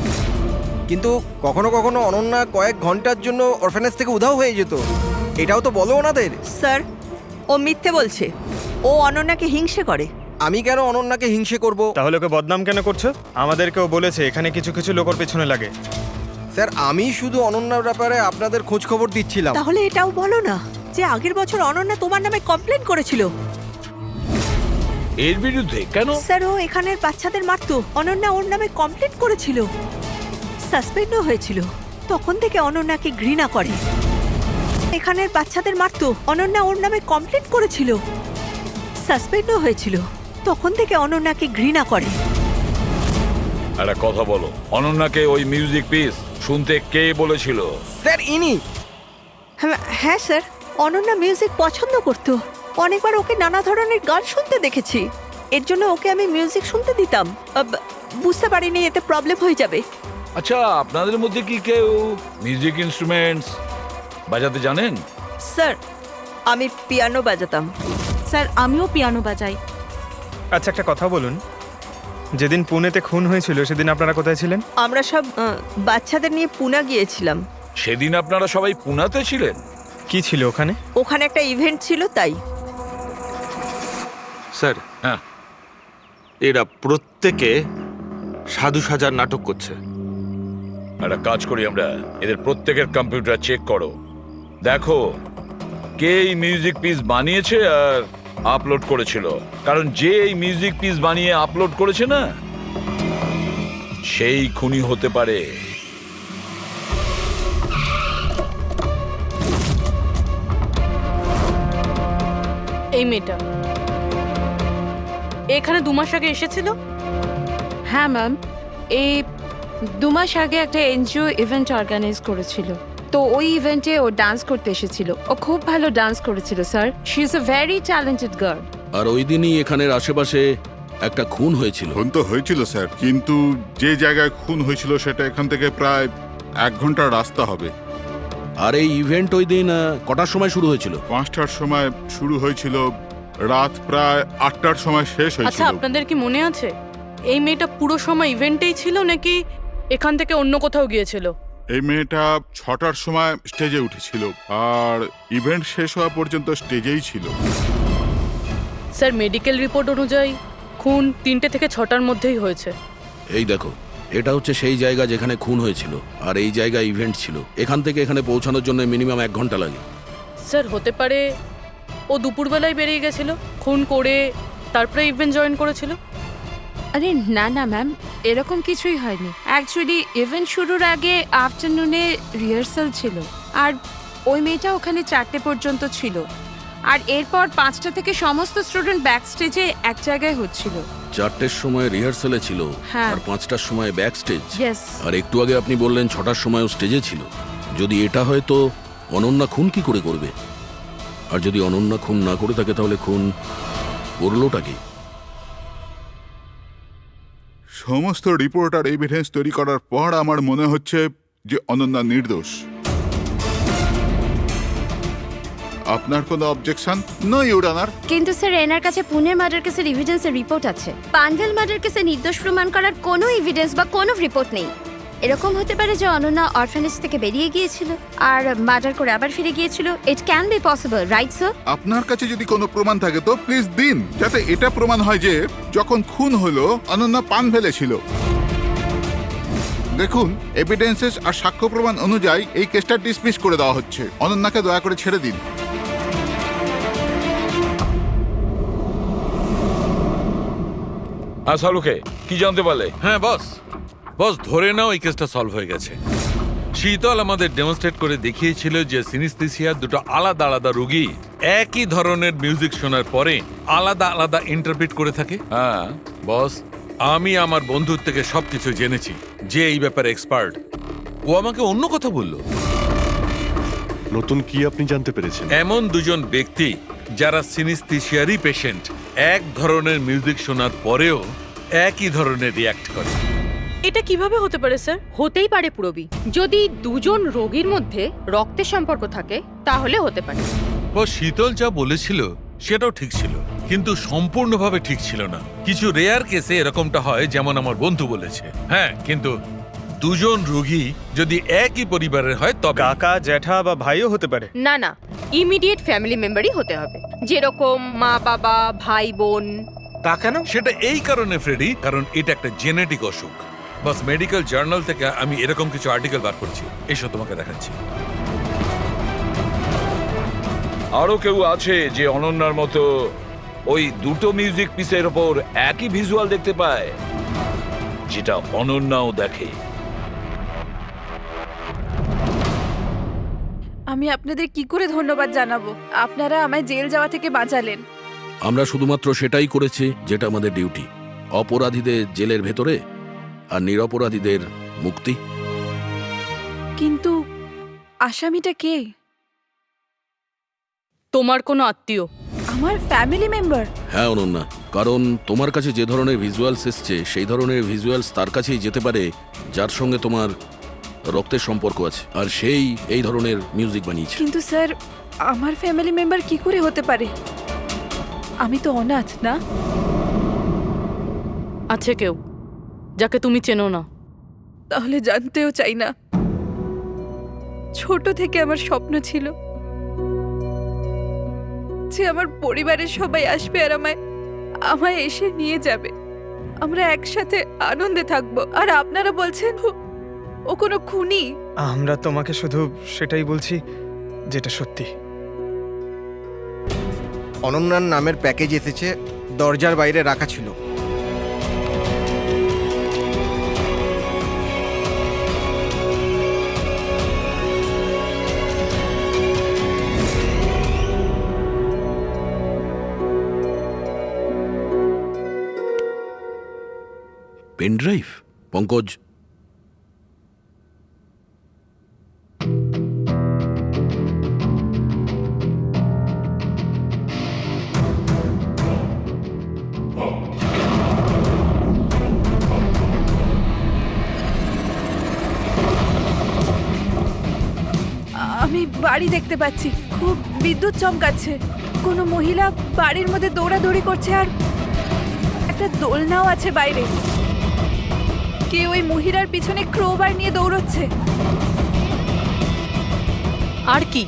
কিন্তু কখনো কখনো অনন্যা কয়েক ঘন্টার জন্য অরফানেজ থেকে উধাও হয়ে যেত, এটাও তো বলো ওনাদের। স্যার, ও মিথ্যে বলছে। ও অনন্যাকে হিংসে করে। আমি কেন অনন্যাকে হিংসে করব? তাহলে ওকে বদনাম কেন করছো? আমাদেরকেও বলেছে এখানে কিছু কিছু লোকের পেছনে লাগে। স্যার, আমি শুধু অনন্যার ব্যাপারে আপনাদের খোঁজ খবর দিচ্ছিলাম। তাহলে এটাও বলো না যে আগের বছর অনন্যা তোমার নামে কমপ্লেন করেছিল। এর বিরুদ্ধে কেন? স্যার, ও এখানের বাচ্চাদের মারতো। অনন্যা ওর নামে কমপ্লেন করেছিল, সাসপেন্ডও হয়েছিল। তখন থেকে অনন্যাকে ঘৃণা করে। এখানের বাচ্চাদের মারতো। অনন্যা ওর নামে কমপ্লেন করেছিল, সাসপেন্ডও হয়েছিল। তখন থেকে অনন্যাকে ঘৃণা করে। একটা কথা বলো, অনন্যাকে ওই মিউজিক পিস শুনতে কে বলেছিল? স্যার, ইনি। হ্যাঁ স্যার, অনন্যা মিউজিক পছন্দ করত। অনেকবার ওকে নানা ধরনের গান শুনতে দেখেছি। এর জন্য ওকে আমি মিউজিক শুনতে দিতাম। বুঝতে পারিনি এতে প্রবলেম হয়ে যাবে। আচ্ছা, আপনাদের মধ্যে কি কেউ মিউজিক ইনস্ট্রুমেন্টস বাজাতে জানেন? স্যার, আমি পিয়ানো বাজাতাম। স্যার, আমিও পিয়ানো বাজাই। আচ্ছা, একটা কথা বলুন, যেদিন পুনেতে খুন হয়েছিল সেদিন আপনারা কোথায় ছিলেন? আমরা সব বাচ্চাদের নিয়ে পুনা গিয়েছিলাম। সেদিন আপনারা সবাই পুনাতে ছিলেন? কি ছিল ওখানে? ওখানে একটা ইভেন্ট ছিল, তাই। স্যার, হ্যাঁ, এরা প্রত্যেকে সাধু সাজার নাটক করছে। একটা কাজ করি আমরা, এদের প্রত্যেকের কম্পিউটার চেক করো, দেখো কে এই মিউজিক পিস বানিয়েছে আর আপলোড করেছিল। কারণ যে এই মিউজিক পিস বানিয়ে আপলোড করেছে না, সেই খুনি হতে পারে। এই মেয়েটা এখানে 2 মাস আগে এসেছিল। হ্যাঁ ম্যাম, এই 2 মাস আগে একটা এনজিও ইভেন্ট অর্গানাইজ করেছিল, তো ওই ইভেন্টে ও ডান্স করতে এসেছিল। ও খুব ভালো ডান্স করেছিল sir. She is a very talented girl. আর ওই দিনই এখানের আশেপাশে একটা খুন হয়েছিল। খুন তো হয়েছিল স্যার, কিন্তু যে জায়গায় খুন হয়েছিল সেটা এখান থেকে প্রায় 1 ঘন্টার রাস্তা হবে। আর এই ইভেন্ট ওই দিন কটার সময় শুরু হয়েছিল? 5টার সময় শুরু হয়েছিল, রাত প্রায় 8টার সময় শেষ আচ্ছা, হয়েছিল। আপনাদের কি মনে আছে এই মেয়েটা পুরো সময় ইভেন্টেই ছিল নাকি এখান থেকে অন্য কোথাও গিয়েছিল? এই মেয়েটা 6টার সময় স্টেজে উঠেছিল, আর ইভেন্ট শেষ হওয়া পর্যন্ত স্টেজেই ছিল। স্যার, মেডিকেল রিপোর্ট অনুযায়ী খুন 3টে থেকে 6টার মধ্যেই হয়েছে। এই দেখো, এটা হচ্ছে সেই জায়গা যেখানে খুন হয়েছিল, আর এই জায়গায় ইভেন্ট ছিল। এখান থেকে এখানে পৌঁছানোর জন্য মিনিমাম 1 ঘন্টা লাগে। স্যার, হতে পারে ও দুপুরবেলায় বেরিয়ে গেছিল, খুন করে তারপরে ইভেন্ট জয়েন করেছিল। আরে না না ম্যাম, এরকম কিছুই হয়নি। অ্যাকচুয়ালি ইভেন্ট শুরুর আগে আফটারনুনে রিহার্সাল ছিল, আর ওই মেয়েটা ওখানে 4টে পর্যন্ত ছিল, আর এরপর 5টা থেকে সমস্ত স্টুডেন্ট ব্যাক স্টেজে এক জায়গায় হচ্ছিল। 4টের সময় রিহার্সালে ছিল, হ্যাঁ। আর 5টার সময় ব্যাক স্টেজ। Yes. আর একটু আগে আপনি বললেন 6টার সময়ও স্টেজে ছিল। যদি এটা হয় তো অনন্যা খুন কি করে করবে? আর যদি অনন্যা খুন না করে থাকে তাহলে খুন করলোটা কি? সমস্ত রিপোর্ট আর এভিডেন্স তৈরি করার পর আমার মনে হচ্ছে যে অনন্যা নির্দোষ। আপনার কোনো অবজেকশন? No your honour. কিন্তু স্যার এনার কাছে পুনের মার্ডার কেসের এভিডেন্সের রিপোর্ট আছে। পানভেল মার্ডার কেসে নির্দোষ প্রমাণ করার কোনো এভিডেন্স বা কোনো রিপোর্ট নেই। এরকম হতে পারে যে অনন্যা অরফানেজ থেকে বেরিয়ে গিয়েছিল আর মার্ডার করে আবার ফিরে গিয়েছিল। It can be possible, right sir? আপনার কাছে যদি কোনো প্রমাণ থাকে তো প্লিজ দিন, যাতে এটা প্রমাণ হয় যে যখন খুন হলো অনন্যা পানভেলে ছিল। দেখুন, এভিডেন্সেস আর সাক্ষ্য প্রমাণ অনুযায়ী এই কেসটা ডিসমিস করে দেওয়া হচ্ছে। অনন্যাকে দয়া করে ছেড়ে দিন। হ্যাঁ সালুকে, কি জানতে পারলে? হ্যাঁ বস, বস ধরে নাও এই কেসটা সলভ হয়ে গেছে। শীতল আমাদের ডেমনস্ট্রেট করে দেখিয়েছিল যে সিনিস্থেসিয়ার দুটো আলাদা আলাদা রোগী একই ধরনের মিউজিক শোনার পরে আলাদা আলাদা ইন্টারপ্রিট করে থাকে। হ্যাঁ বস, আমি আমার বন্ধুর থেকে সবকিছু জেনেছি, যে এই ব্যাপারে এক্সপার্ট। ও আমাকে অন্য কথা বলল। নতুন কি আপনি জানতে পেরেছেন? এমন দুজন ব্যক্তি যারা সিনিস্থেসিয়ারই পেশেন্ট, এক ধরনের মিউজিক শোনার পরেও একই ধরনের রিয়্যাক্ট করে। এটা কিভাবে হতে পারে স্যার? হতেই পারে পুরবি, যদি দুজন রোগীর মধ্যে রক্তের সম্পর্ক থাকে তাহলে হতে পারে। ও শীতল যা বলেছিল সেটাও ঠিক ছিল, কিন্তু সম্পূর্ণভাবে ঠিক ছিল না। কিছু রেয়ার কেসে এরকমটা হয়, যেমন আমার বন্ধু বলেছে। হ্যাঁ, কিন্তু দুজন রোগী যদি একই পরিবারের হয় তবে কাকা, জ্যাঠা বা ভাইও হতে পারে। না না, ইমিডিয়েট ফ্যামিলি মেম্বারই হতে হবে, যেরকম মা বাবা, ভাই বোন। তা কেন? সেটা এই কারণে ফ্রেডি, কারণ এটা একটা জেনেটিক অসুখ। বাস মেডিকেল জার্নাল থেকে আমি এরকম কিছু আর্টিকেল বার করছি, এসব তোমাকে দেখাচ্ছি। আরো কেউ আছে যে অনন্যার মতো ওই দুটো মিউজিক পিসের ওপর একই ভিজুয়াল দেখতে পায়, যেটা অনন্যাও দেখে? আমি আপনাদের কি করে ধন্যবাদ জানাবো? আপনারা আমায় জেল যাওয়া থেকে বাঁচালেন। আমরা শুধুমাত্র সেটাই করেছি যেটা আমাদের ডিউটি, অপরাধীদের জেলের ভেতরে আর নিরপরাধীদের মুক্তি। কিন্তু আসামিটা কে? তোমার কোনো আত্মীয়। আমার ফ্যামিলি মেম্বার? হ্যাঁ অনন্যা, কারণ তোমার কাছে যে ধরনের ভিজুয়ালস এসছে সেই ধরনের ভিজুয়ালস তার কাছেই যেতে পারে যার সঙ্গে তোমার রক্তের সম্পর্ক আছে, আর সেই এই ধরনের মিউজিক বানিয়েছে। কিন্তু স্যার, আমার ফ্যামিলি মেম্বার কি করে হতে পারে? আমি তো অনাথ, না? আছে কেউ যাকে তুমি চেনো না? তাহলে জানতেও চাই না। ছোট থেকে আমার স্বপ্ন ছিল যে আমার পরিবারের সবাই আসবে আর আমায় এসে নিয়ে যাবে, আমরা একসাথে আনন্দে থাকবো। আর আপনারা বলছেন ও কোনো খুনি? আমরা তোমাকে শুধু সেটাই বলছি যেটা সত্যি। অনন্যার নামের প্যাকেজ এসেছে, দরজার বাইরে রাখা ছিল। Pen drive? পঙ্কজ, আমি বাড়ি দেখতে পাচ্ছি, খুব বিদ্যুৎ চমকাচ্ছে। কোনো মহিলা বাড়ির মধ্যে দৌড়াদৌড়ি করছে আর একটা দোলনাও আছে বাইরে। কেউ ওই মহিলার পিছনে ক্রোবার নিয়ে দৌড়চ্ছে। আর কি?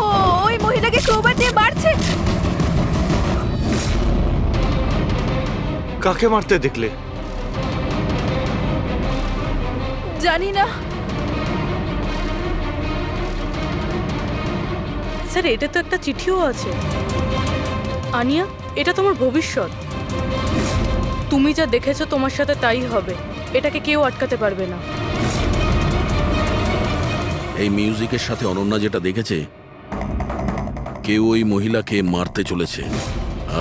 ও ওই মহিলাকে ক্রোবার দিয়ে মারছে। কাকে মারতে দেখলে? জানি না স্যার, এটা তো একটা চিঠিও আছে। আনিয়া, এটা তোমার ভবিষ্যৎ। তুমি যা দেখেছো তোমার সাথে তাই হবে, এটাকে কেউ আটকাতে পারবে না। এই মিউজিকের সাথে অনন্যা যেটা দেখেছে, কেউ ওই মহিলাকে মারতে চলেছে।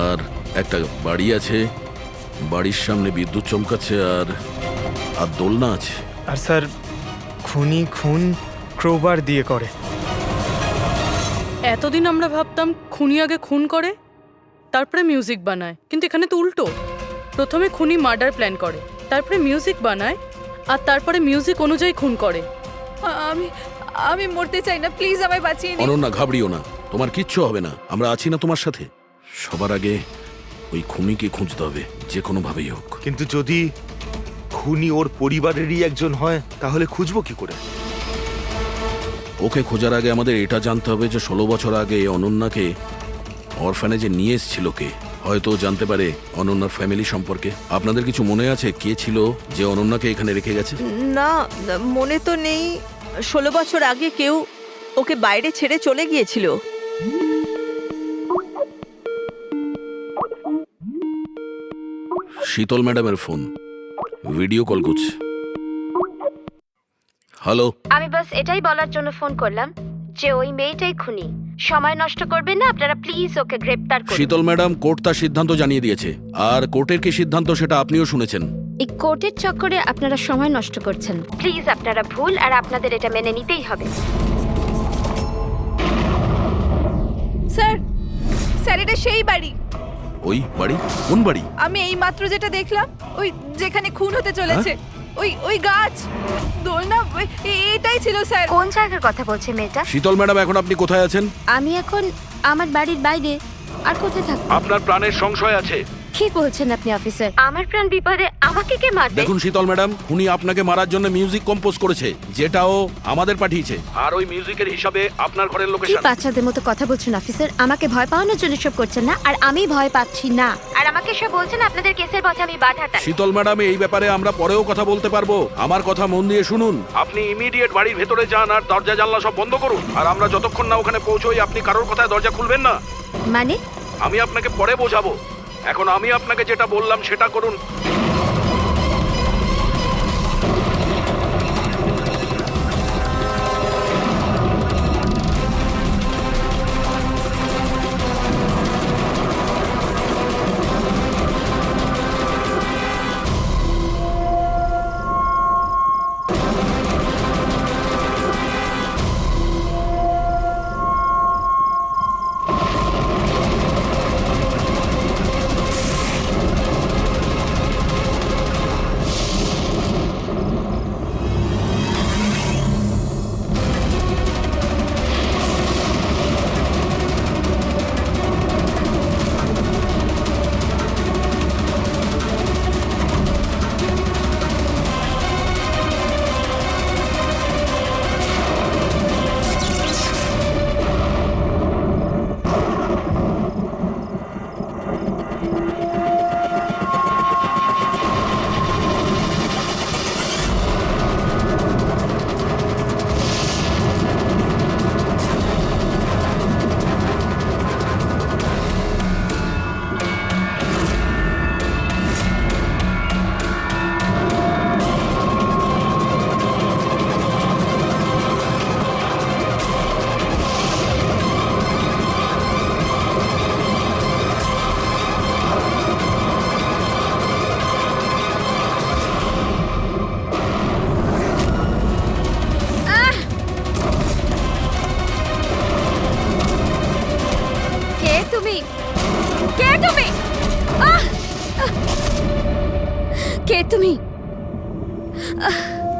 আর একটা বাড়ি আছে, বাড়ির সামনে বিদ্যুৎ চমকাচ্ছে আর দোলনা আছে। আর স্যার, খুনি খুন ক্রোবার দিয়ে করে। এতদিন আমরা ভাবতাম খুনি আগে খুন করে তারপরে মিউজিক বানায়, কিন্তু এখানে তো উল্টো। প্রথমে খুনি মার্ডার প্ল্যান করে, তারপরে মিউজিক বানায়, আর তারপরে মিউজিক অনুযায়ী খুন করে। আমি মরতে চাই না, প্লিজ আমায় বাঁচিয়ে নিন। অনন্যা ঘাবড়িও না, তোমার কিচ্ছু হবে না, আমরা আছি না তোমার সাথে। সবার আগে ওই খুনিকে খুঁজতে হবে, যে কোনো ভাবেই হোক। কিন্তু যদি খুনি ওর পরিবারেরই একজন হয় তাহলে খুঁজবো কি করে? ওকে খোঁজার আগে আমাদের এটা জানতে হবে যে 16 বছর আগে অনন্যাকে অরফানেজে নিয়ে এসেছিল কে। হয়তো ও জানতে পারে অনন্যার ফ্যামিলি সম্পর্কে। আপনাদের কিছু মনে আছে কে ছিল যে অনন্যাকে এখানে রেখে গেছে? না, মনে তো নেই। 16 বছর আগে কেউ ওকে বাইরে ছেড়ে চলে গিয়েছিল। শীতল ম্যাডামের ফোন, ভিডিও কল করছে। হ্যালো, আমি বাস এটাই বলার জন্য ফোন করলাম যে ওই মেয়েটাই খুনি। সময় নষ্ট করবেন না আপনারা, প্লিজ ওকে গ্রেপ্তার করুন। শীতল ম্যাডাম, কোর্ট তার সিদ্ধান্ত জানিয়ে দিয়েছে। আর কোর্টের কি সিদ্ধান্ত সেটা আপনিও শুনেছেন। এই কোর্টের চক্করে আপনারা সময় নষ্ট করছেন। প্লিজ আপনারা ভুল, আর আপনাদের এটা মেনে নিতেই হবে। স্যার, স্যার এটা সেই বাড়ি। ওই বাড়ি? কোন বাড়ি? আমি এই মাত্র যেটা দেখলাম, ওই যেখানে খুন হতে চলেছে, ওই গাছ দোলনা, এটাই ছিল স্যার। কোন জায়গার কথা বলছে মেয়েটা? শীতল ম্যাডাম, এখন আপনি কোথায় আছেন? আমি এখন আমার বাড়ির বাইরে। আর কোথায় থাকবো? আপনার প্রাণের সংশয় আছে। কি বলছেন আপনি অফিসার? আমার প্রাণ বিপদে, আমাকে কে মারবে? দেখুন শীতল ম্যাডাম, উনি আপনাকে মারার জন্য মিউজিক কম্পোজ করেছে, যেটাও আমাদের পাঠিয়েছে। আর ওই মিউজিকের হিসাবে আপনার ঘরের কি লোকেশন। বাচ্চাদের মতো কথা বলছেন অফিসার? আমাকে ভয় পাওয়ানোর জন্য সব করছেন না, আর আমি ভয় পাচ্ছি না। আর আমাকে সব বলছেন আপনাদের কেসের পথে আমি বাধা দেই। শীতল ম্যাডাম, এই ব্যাপারে আমরা পরেও কথা বলতে পারবো। আমার কথা মন দিয়ে শুনুন। আপনি ইমিডিয়েট বাড়ির ভেতরে যান আর দরজা জানলা সব বন্ধ করুন। আর আমরা যতক্ষণ না ওখানে পৌঁছই, আপনি কারোর কথায় দরজা খুলবেন না। মানে? আমি আপনাকে পরে বোঝাবো। এখন আমি আপনাকে যেটা বললাম সেটা করুন।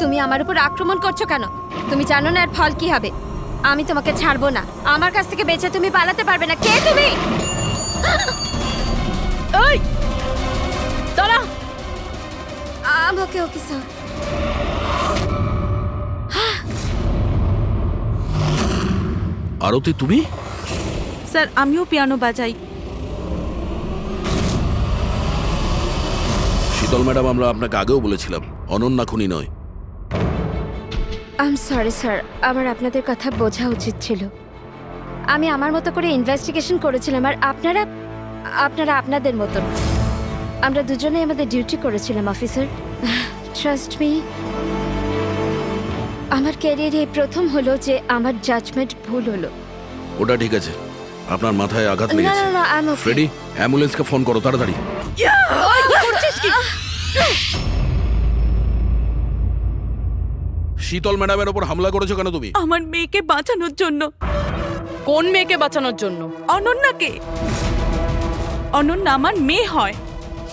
তুমি আমার উপর আক্রমণ করছো কেন? তুমি জানো না এর ফল কি হবে? আমি তোমাকে ছাড়বো না। আমার কাছ থেকে বেঁচে তুমি পালাতে পারবে না। কে তুমি? এই দাঁড়া। ওকে ওকে স্যার। আরতি, তুমি? স্যার, আমিও পিয়ানো বাজাই। শীতল ম্যাডাম, আমরা আপনাকে আগেও বলেছিলাম অনন্যা খুনি নয়। আই এম সরি স্যার, আমার আপনাদের কথা বোঝা উচিত ছিল। আমি আমার মতো করে ইনভেস্টিগেশন করেছিলাম, আর আপনারা আপনাদের মতন। আমরা দুজনেই আমাদের ডিউটি করেছিলাম অফিসার। ট্রাস্ট মি, আমার ক্যারিয়ারে প্রথম হলো যে আমার জাজমেন্ট ভুল হলো। ওটা ঠিক আছে, আপনার মাথায় আঘাত না লেগেছে। না না, আই এম ওকে। ফ্রেডি, অ্যাম্বুলেন্সকে ফোন করো তাড়াতাড়ি। শীতল ম্যাডামের ওপর হামলা করেছো কেন তুমি? আমার মেয়েকে বাঁচানোর জন্য। কোন মেয়েকে বাঁচানোর জন্য? অনন্যাকে। অনন্যা আমার মেয়ে হয়।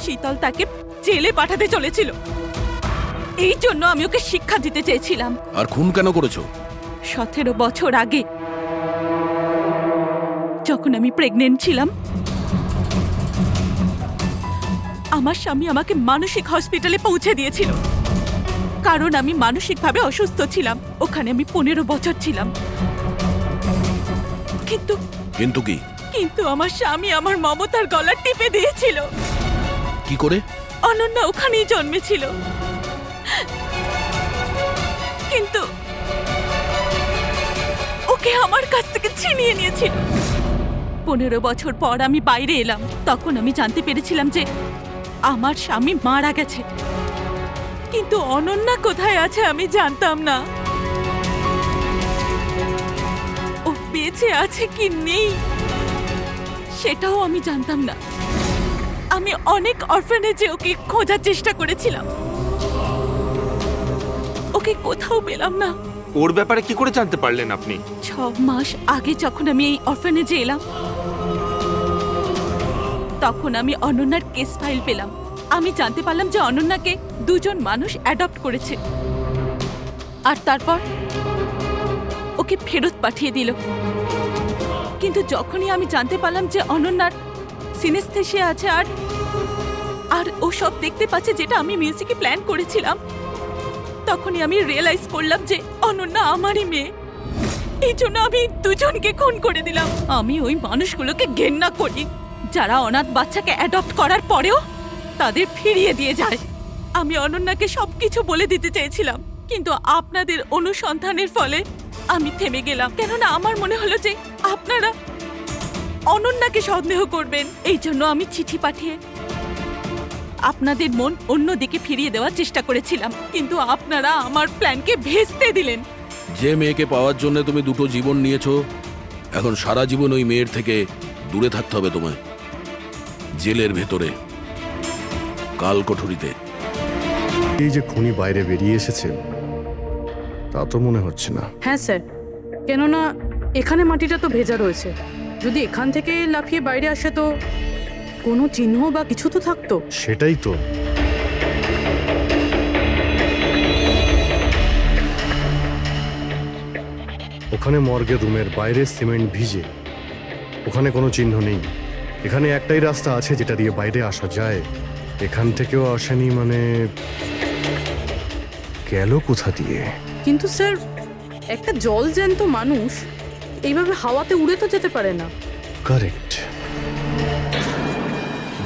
শীতল তাকে জেলে পাঠাতে চলেছিল, এই জন্য আমি ওকে শিক্ষা দিতে চেয়েছিলাম। আর খুন কেন করেছো? 17 বছর আগে যখন আমি প্রেগনেন্ট ছিলাম আমার স্বামী আমাকে মানসিক হসপিটালে পৌঁছে দিয়েছিল, কারণ আমি মানসিকভাবে অসুস্থ ছিলাম। ওখানে আমি 15 বছর ছিলাম। কিন্তু কিন্তু কি? কিন্তু আমার স্বামী আমার মমতার গলা টিপে দিয়েছিল। কি করে? অনন্যা ওখানেই জন্মেছিল, কিন্তু ওকে আমার কাছ থেকে ছিনিয়ে নিয়েছিল। 15 বছর পর আমি বাইরে এলাম, তখন আমি জানতে পেরেছিলাম যে আমার স্বামী মারা গেছে, কিন্তু অনন্যা কোথায় আছে আমি জানতাম না। ও বেঁচে আছে কি নেই সেটাও আমি জানতাম না। আমি অনেক অরফানেজে ওকে খোঁজার চেষ্টা করেছিলাম, ওকে কোথাও পেলাম না। ওর ব্যাপারে কি করে জানতে পারলেন আপনি? 6 মাস আগে যখন আমি এই অরফানেজে এলাম তখন আমি অনন্যার কেস ফাইল পেলাম। আমি জানতে পারলাম যে অনন্যাকে 2 জন মানুষ অ্যাডপ্ট করেছে, আর তারপর ওকে ফেরত পাঠিয়ে দিল। কিন্তু যখনই আমি জানতে পারলাম যে অনন্যার সিনেস্থেসিয়া আছে আর ও সব দেখতে পাচ্ছে যেটা আমি মিউজিকে প্ল্যান করেছিলাম, তখনই আমি রিয়েলাইজ করলাম যে অনন্যা আমারই মেয়ে। এই জন্য আমি 2 জনকে খুন করে দিলাম। আমি ওই মানুষগুলোকে ঘেন্না করি যারা অনাথ বাচ্চাকে অ্যাডপ্ট করার পরেও তাদের ফিরিয়ে দিয়ে যায়। আমি অনন্যাকে সবকিছু বলে দিতে চেয়েছিলাম, কিন্তু আপনাদের অনুসন্ধানের ফলে আমি থেমে গেলাম, কেননা আমার মনে হলো যে আপনারা অনন্যাকে সন্দেহ করবেন। এই জন্য আমি চিঠি পাঠিয়ে আপনাদের মন অন্যদিকে ফিরিয়ে দেওয়ার চেষ্টা করেছিলাম, কিন্তু আপনারা আমার প্ল্যানকে ভেস্তে দিলেন। যে মেয়েকে পাওয়ার জন্য তুমি 2টো জীবন নিয়েছো, এখন সারা জীবন ওই মেয়ের থেকে দূরে থাকতে হবে তোমায়, জেলের ভেতরে, কাল কোঠরিতে। এই যে খুনি বাইরে বেরিয়ে এসেছে তা তো মনে হচ্ছে না। হ্যাঁ স্যার, কেননা এখানে মাটিটা তো ভেজা রয়েছে। যদি এখান থেকে লাফিয়ে বাইরে আসে তো কোনো চিহ্ন বা কিছু তো থাকতো। সেটাই তো। ওখানে মর্গের রুমের বাইরে সিমেন্ট ভিজে, ওখানে কোনো চিহ্ন নেই। এখানে একটাই রাস্তা আছে যেটা দিয়ে বাইরে আসা যায়, এখান থেকেও আসেনি, মানে গেল কোথা দিয়ে? কিন্তু স্যার, একটা জলজ্যান্ত মানুষ এইভাবে হাওয়াতে উড়ে তো যেতে পারে না। কারেক্ট।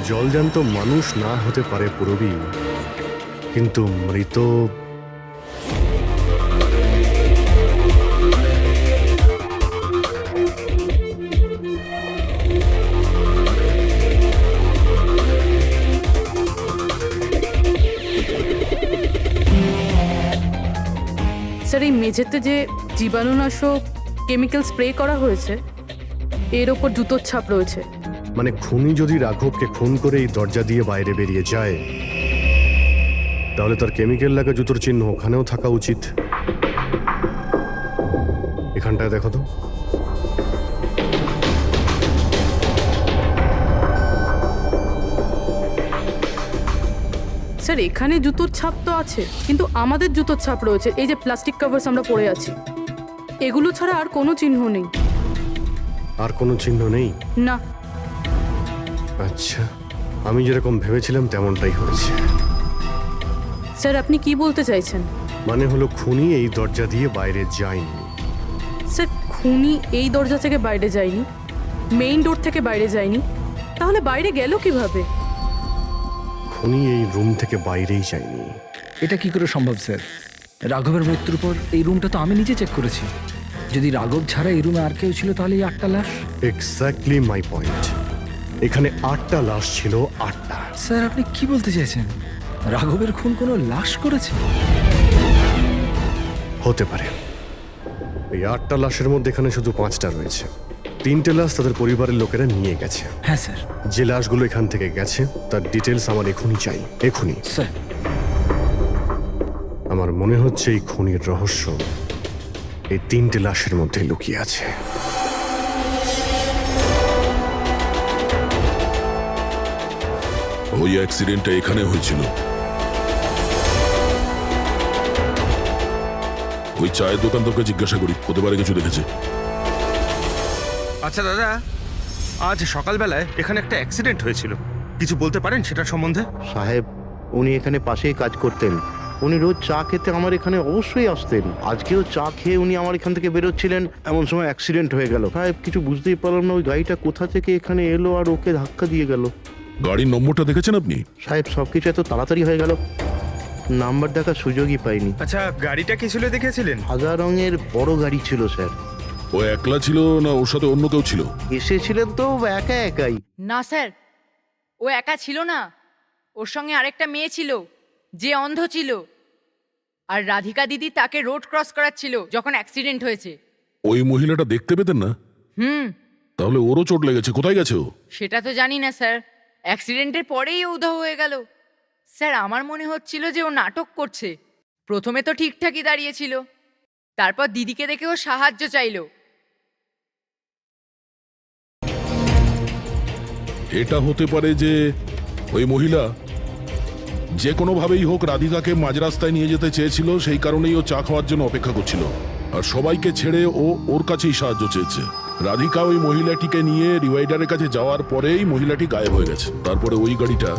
জলজান্ত মানুষ না হতে পারে পুরবী, কিন্তু মৃত স্যার, এই মেঝেতে যে জীবাণুনাশক কেমিক্যাল স্প্রে করা হয়েছে এর ওপর জুতোর ছাপ রয়েছে। মানে খুনি যদি রাঘবকে খুন করে এই দরজা দিয়ে বাইরে বেরিয়ে যায় তাহলে তার কেমিক্যাল লাগা জুতোর চিহ্ন ওখানেও থাকা উচিত। এখানটায় দেখো তো। স্যার, এখানে জুতোর ছাপ তো আছে, কিন্তু আমাদের জুতোর ছাপ রয়েছে। এই যে প্লাস্টিক কভার্স আমরা পরে আছি, এগুলো ছাড়া আর কোনো চিহ্ন নেই। আর কোনো চিহ্ন নেই? না। আচ্ছা, আমি যেরকম ভেবেছিলাম তেমনটাই হয়েছে। স্যার, আপনি কি বলতে চাইছেন? মানে হলো খুনি এই দরজা দিয়ে বাইরে যায়নি। স্যার, খুনি এই দরজা থেকে বাইরে যায়নি, মেইন ডোর থেকে বাইরে যায়নি, তাহলে বাইরে গেল কিভাবে? খুনি এই রুম থেকে বাইরেই যায়নি। এটা কি করে সম্ভব স্যার? রাঘবের মৃত্যুর পর এই রুমটা তো আমি নিজে চেক করেছি। যদি রাঘব ছাড়া এই রুমে আর কেউ ছিল তাহলে এই 8টা লাশ। Exactly my point. এখানে 8টা লাশ ছিল, 8টা। স্যার, আপনি কি বলতে চাইছেন? রাঘবের খুন কোনো লাশ করেছে? হতে পারে। এই 8টা লাশের মধ্যে এখানে শুধু 5টা রয়েছে। 3টে লাশ তাদের পরিবারের লোকেরা নিয়ে গেছে। হ্যাঁ স্যার। যে লাশগুলো এখান থেকে গেছে তার ডিটেলস আমার এখনই চাই, এখনই। স্যার, আমার মনে হচ্ছে এই খুনির রহস্য এই 3টে লাশের মধ্যে লুকিয়ে আছে। ওই অ্যাক্সিডেন্টটা এখানে হয়েছিল। ওই চায়ের দোকানদারকে জিজ্ঞাসা করি, হতে পারে কিছু দেখেছে। আচ্ছা দাদা, আজ সকালবেলায় এখানে একটা অ্যাক্সিডেন্ট হয়েছিল, কিছু বলতে পারেন সেটার সম্বন্ধে? সাহেব, উনি এখানে পাশেই কাজ করতেন। উনি রোজ চা খেতে আমার এখানে অবশ্যই আসতেন। আজকেও চা খেয়ে উনি আমার এখান থেকে বেরোচ্ছিলেন, এমন সময় অ্যাক্সিডেন্ট হয়ে গেল। সাহেব, কিছু বুঝতেই পারলাম না ওই গাড়িটা কোথা থেকে এখানে এলো আর ওকে ধাক্কা দিয়ে গেল। গাড়ির নম্বরটা দেখেছেন আপনি? সাহেব, সবকিছু এত তাড়াতাড়ি হয়ে গেল, নাম্বার দেখার সুযোগই পাইনি। আচ্ছা, গাড়িটা কি ছিল দেখেছিলেন? সাদা রঙের বড় গাড়ি ছিল স্যার। ও একলা ছিল না ওর সাথে অন্য কেউ ছিল? এসেছিলেন তো একা একাই। না স্যার, ও একা ছিল না, ওর সঙ্গে আরেকটা মেয়ে ছিল যে অন্ধ ছিল, আর রাধিকা দিদি তাকে রোড ক্রস করাচ্ছিল যখন অ্যাক্সিডেন্ট হয়েছে। ওই মহিলাটা দেখতে পেতেন না? তাহলে ওরও চোট লেগেছে। কোথায় গেছে ও? সেটা তো জানি না স্যার, অ্যাক্সিডেন্টের পরেই ও উধাও হয়ে গেল। স্যার, আমার মনে হচ্ছিল যে ও নাটক করছে। প্রথমে তো ঠিকঠাকই দাঁড়িয়েছিল, তারপর দিদিকে দেখে ও সাহায্য চাইলো। এটা হতে পারে যে ওই মহিলা যে কোনোভাবেই হোক রাধিকাকে মাঝ রাস্তায় নিয়ে যেতে চেয়েছিল, সেই কারণেই ও চা খাওয়ার জন্য অপেক্ষা করছিল, আর সবাইকে ছেড়ে ও ওর কাছেই সাহায্য চেয়েছে। রাধিকা ওই মহিলাটিকে নিয়ে ডিভাইডারের কাছে যাওয়ার পরেই মহিলাটি গায়েব হয়ে গেছে। তারপরে ওই গাড়িটা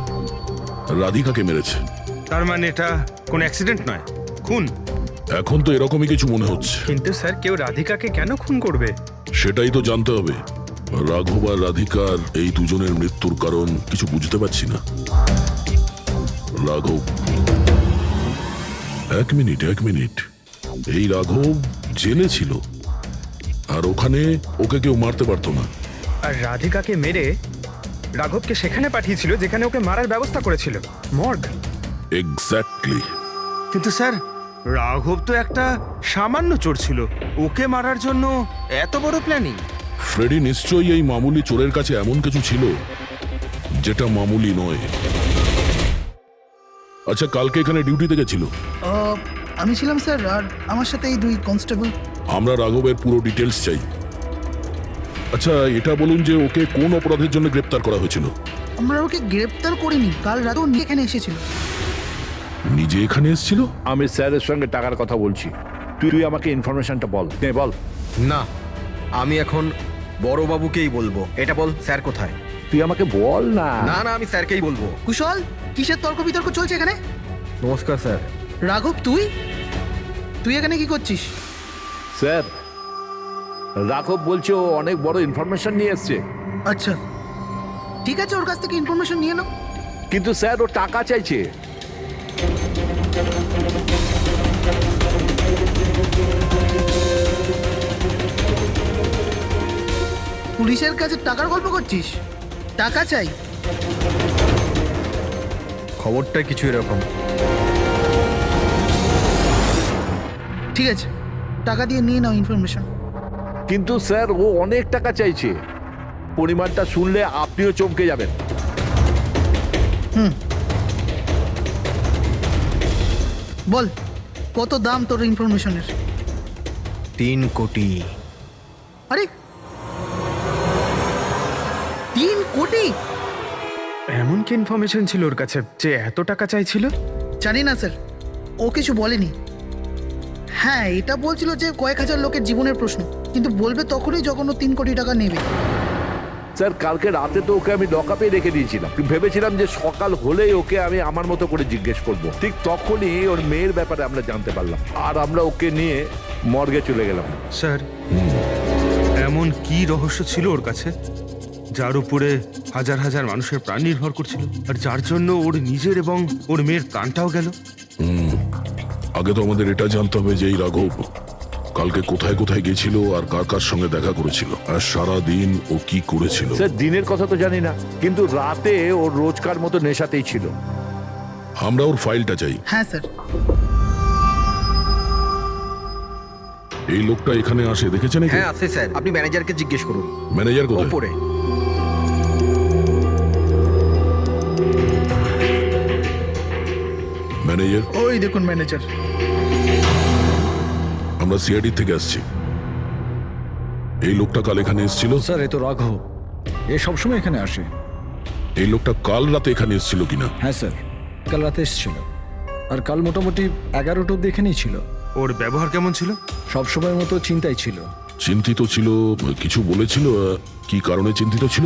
রাধিকাকে মেরেছে। তার মানে এটা কোনো অ্যাক্সিডেন্ট নয়, খুন? এখন তো এরকমই কিছু মনে হচ্ছে। কিন্তু স্যার, কেউ রাধিকাকে কেন খুন করবে? সেটাই তো জানতে হবে। রাঘব আর রাধিকার এই দুজনের মৃত্যুর কারণ কিছু বুঝতে পারছি না। রাঘব, এক মিনিট, এই রাঘব জেলে ছিল, আর ওখানে ওকে কেউ মারতে পারতো না। আর রাধিকাকে মেরে রাঘবকে সেখানে পাঠিয়েছিল যেখানে ওকে মারার ব্যবস্থা করেছিল, মর্গ। এক্স্যাক্টলি। কিন্তু স্যার, রাঘব তো একটা সামান্য চোর ছিল, ওকে মারার জন্য এত বড় প্ল্যানিং? ফ্রেডি নিশ্চয়ই এই মামুলি চোরের কাছে এমন কিছু ছিল যেটা মামুলি নয়। আচ্ছা, কালকে এখানে ডিউটিতে গেছিল? আমি ছিলাম স্যার, আর আমার সাথে এই 2 কনস্টেবল। আমরা রাঘবের পুরো ডিটেলস চাই। আচ্ছা, এটা বলুন যে ওকে কোন অপরাধের জন্য গ্রেপ্তার করা হয়েছিল? আমরা ওকে গ্রেপ্তার করিনি, কাল রাতেও এখানে এসেছিল। নিজে এখানে এসেছিল? আমি স্যারের সঙ্গে টাকার কথা বলছি, তুই আমাকে ইনফরমেশনটা বল। বল। না, আমি এখন বড়বাবুকেই বলবো। এটা বল, স্যার কোথায়? তুই আমাকে বল না। না, আমি স্যারকেই বলবো। কুশল, কিসের তর্ক বিতর্ক চলছে এখানে? নমস্কার স্যার। রাঘব, তুই এখানে কি করছিস? স্যার, রাঘব বলছে ও অনেক বড় ইনফরমেশন নিয়ে এসছে। আচ্ছা, ঠিক আছে, ওর কাছ থেকে ইনফরমেশন নিয়ে নাও। কিন্তু স্যার, ও টাকা চাইছে। পুলিশের কাছে টাকার গল্প করছিস? টাকা চাই? খবরটা কিছু এরকম। ঠিক আছে, টাকা দিয়ে নিয়ে নাও ইনফরমেশন। কিন্তু স্যার, ও অনেক টাকা চাইছে। পরিমাণটা শুনলে আপনিও চমকে যাবেন। বল, কত দাম তোর ইনফরমেশনের? 3 কোটি। আরে, 3 কোটি? এমন কি ইনফরমেশন ছিল ওর কাছে যে এত টাকা চাইছিল? জানি না স্যার, ও কিছু বলেনি। হ্যাঁ, এটা বলছিল যে কয়েক হাজার লোকের জীবনের প্রশ্ন, কিন্তু বলবে তখনই যখন ও 3 কোটি টাকা নেবে। স্যার, কালকে রাতে তো ওকে আমি লকআপে রেখে দিয়েছিলাম। ভেবেছিলাম যে সকাল হলেই ওকে আমি আমার মতো করে জিজ্ঞেস করব। ঠিক তখনই ওর মেয়ের ব্যাপারে আমরা জানতে পারলাম, আর আমরা ওকে নিয়ে মর্গে চলে গেলাম। স্যার, এমন কি রহস্য ছিল ওর কাছে যার উপরে হাজার হাজার মানুষের প্রাণ নির্ভর করছিল, আর যার জন্য ওর নিজের এবং ওর মেয়ের প্রাণটাও গেল? আগে তো আমাদের এটা জানতে হবে যে এই রাঘব কালকে কোথায় কোথায় গেছিল আর কার কার সঙ্গে দেখা করেছিল, আর সারা দিন ও কি করেছিল। স্যার, দিনের কথা তো জানি না, কিন্তু রাতে ওর রোজকার মতো নেশাতেই ছিল। আমরা ওর ফাইলটা চাই। হ্যাঁ স্যার। এই লোকটা এখানে আসে দেখেছেন? হ্যাঁ, আছে স্যার। আপনি ম্যানেজারকে জিজ্ঞেস করুন। ম্যানেজার কোথায়? উপরে। ম্যানেজার? ওই দেখুন ম্যানেজার। আমরা সিআইডি থেকে আসছি। এই লোকটা কাল এখানে এসেছিল? স্যার, এ তো রাঘব, এ সবসময় এখানে আসে। এই লোকটা কাল রাতে এখানে এসেছিল কিনা? হ্যাঁ স্যার, কাল রাতে এসেছিল, আর কাল মোটামুটি 11টা অব্দি এখানেই ছিল। ওর ব্যবহার কেমন ছিল? সবসময়ের মতো চিন্তায় ছিল। চিন্তিত ছিল, কিছু বলেছিল? কি কারণে চিন্তিত ছিল?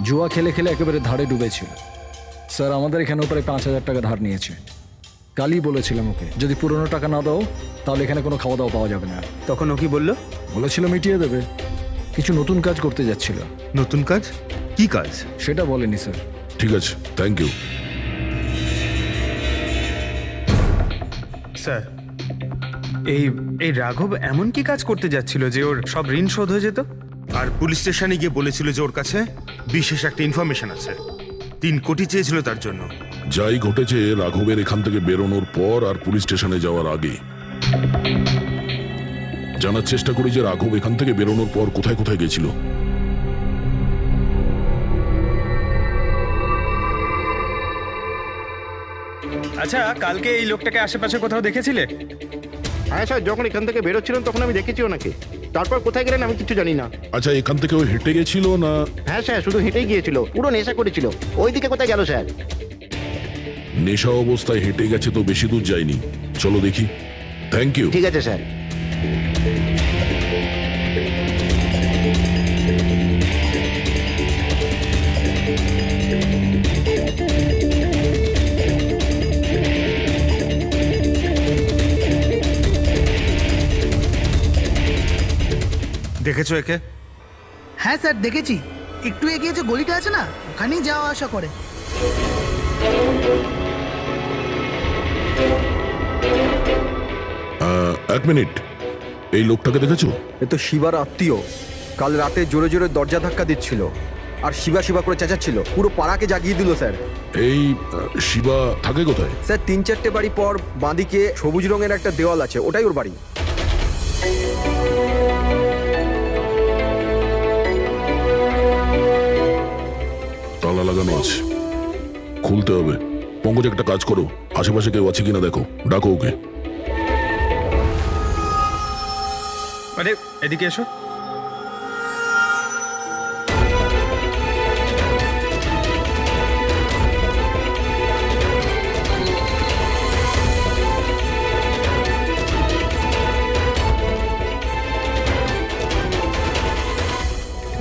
জুয়া খেলে খেলে একেবারে ধারে ডুবেছিল স্যার। আমাদের এখানেও প্রায় 5,000 টাকা ধার নিয়েছে। কালই বলেছিলাম ওকে, যদি পুরনো টাকা না দাও তাহলে এখানে কোনো খাওয়া দাওয়া পাওয়া যাবে না। তখন ও কি বললো? বলেছিল মিটিয়ে দেবে। কিছু নতুন কাজ করতে যাচ্ছিল। নতুন কাজ? কি কাজ? সেটা বলেনি স্যার। ঠিক আছে, থ্যাংক ইউ। স্যার, এই রাঘব এমন কি কাজ করতে যাচ্ছিল যে ওর সব ঋণ শোধ হয়ে যেত? আর পুলিশ স্টেশনে গিয়ে বলেছিল যে ওর কাছে বিশেষ একটা ইনফরমেশন আছে, 3 কোটি চেয়েছিল তার জন্য। যাই ঘটেছে রাঘবের এখান থেকে বেরোনোর পর আর পুলিশ স্টেশনে যাওয়ার আগে, জানার চেষ্টা করি যে রাঘব এখান থেকে বেরোনোর পর কোথায় কোথায় গেছিল। আচ্ছা, কালকে এই লোকটাকে আশেপাশে কোথাও দেখেছিলে? হ্যাঁ স্যার, যখন এখান থেকে বেরোচ্ছিলাম তখন আমি দেখেছি ওনাকে। তারপর কোথায় গেলেন আমি কিছু জানি না। আচ্ছা, এখান থেকে ও হেঁটে গেছিল না? হ্যাঁ স্যার, শুধু হেঁটেই গিয়েছিল, পুরো নেশা করেছিল। ওইদিকে কোথায় গেল স্যার? নেশা অবস্থায় হেঁটে গেছে তো বেশি দূর যায়নি। চলো দেখি। Thank you. ঠিক আছে স্যার। দেখেছো একে? হ্যাঁ স্যার, দেখেছি। একটু এগিয়ে যে গলিটা আছে না, ওখানেই যাওয়া আসা করে। এক মিনিট, এই লোকটাকে দেখেছো? এ তো শিবার আত্মীয়। কাল রাতে জোরে জোরে দরজা ধাক্কা দিচ্ছিল আর শিবা শিবা করে চেঁচাচ্ছিল, পুরো পাড়াকে জাগিয়ে দিল স্যার। এই শিবা থাকে কোথায়? স্যার 3-4টে বাড়ি পর বাঁদিকে সবুজ রঙের একটা দেওয়াল আছে, ওটাই ওর বাড়ি। তালা লাগানো আছে, খুলতে হবে। পঙ্কজ, একটা কাজ করো, আশেপাশে কেউ আছে কিনা দেখো, ডাকো ওকে। আরে এদিকে এসো।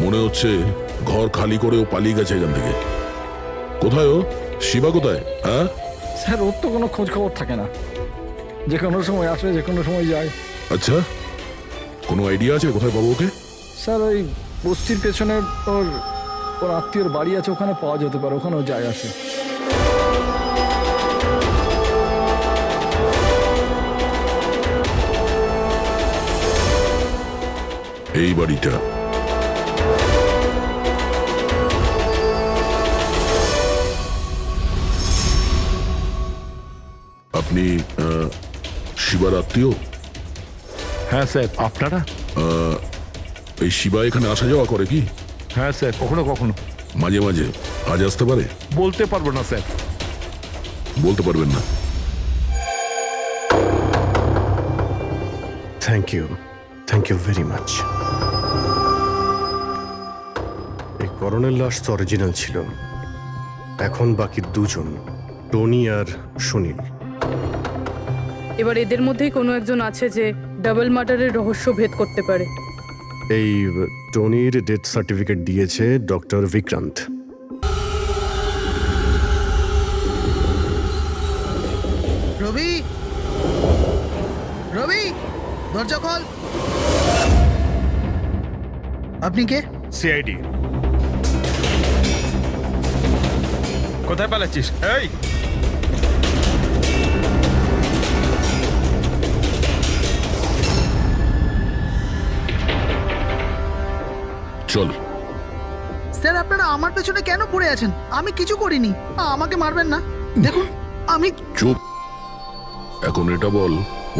মনে হচ্ছে ঘর খালি করে ও পালিয়ে গেছে এখান থেকে। কোথায় ও? শিবা কোথায়? হ্যাঁ স্যার, ওর তো কোনো খোঁজ খবর থাকে না। যে কোনো সময় আসে, যে কোনো সময় যায়। আচ্ছা, কোনো আইডিয়া আছে কোথায় পাবো ওকে? স্যার, ওই বস্তির পেছনে ওর আত্মীয়র বাড়ি আছে, ওখানে পাওয়া যেতে পারে, ওখানেও যায় আসে। এই বাড়িটা। আপনি শিবার আত্মীয়? হ্যাঁ স্যার। আপনারা? এই শিবা এখানে আসা যাওয়া করে কি? হ্যাঁ স্যার, কখনো কখনো। মাঝে মাঝে। আজ আসতে পারে? বলতে পারবো না স্যার। বলতে পারবেন না? Thank you very much. এই করণের লাশ তো অরিজিনাল ছিল। এখন বাকি 2 জন, টনি আর সুনীল। এবার এদের মধ্যেই কোনো একজন আছে যে ডাবল মার্ডারের রহস্য ভেদ করতে পারে। এই টনির ডেথ সার্টিফিকেট দিয়েছে ডক্টর বিক্রান্ত। রবি, রবি, দরজা খোল। আপনি কে? সিআইডি। কোথায় পালাচ্ছিস? এই চল। স্যার, আপনারা আমার পেছনে কেন পড়ে আছেন? আমি কিছু করিনি। আমাকে মারবেন না। দেখুন, আমি। চুপ। এখন এটা বল,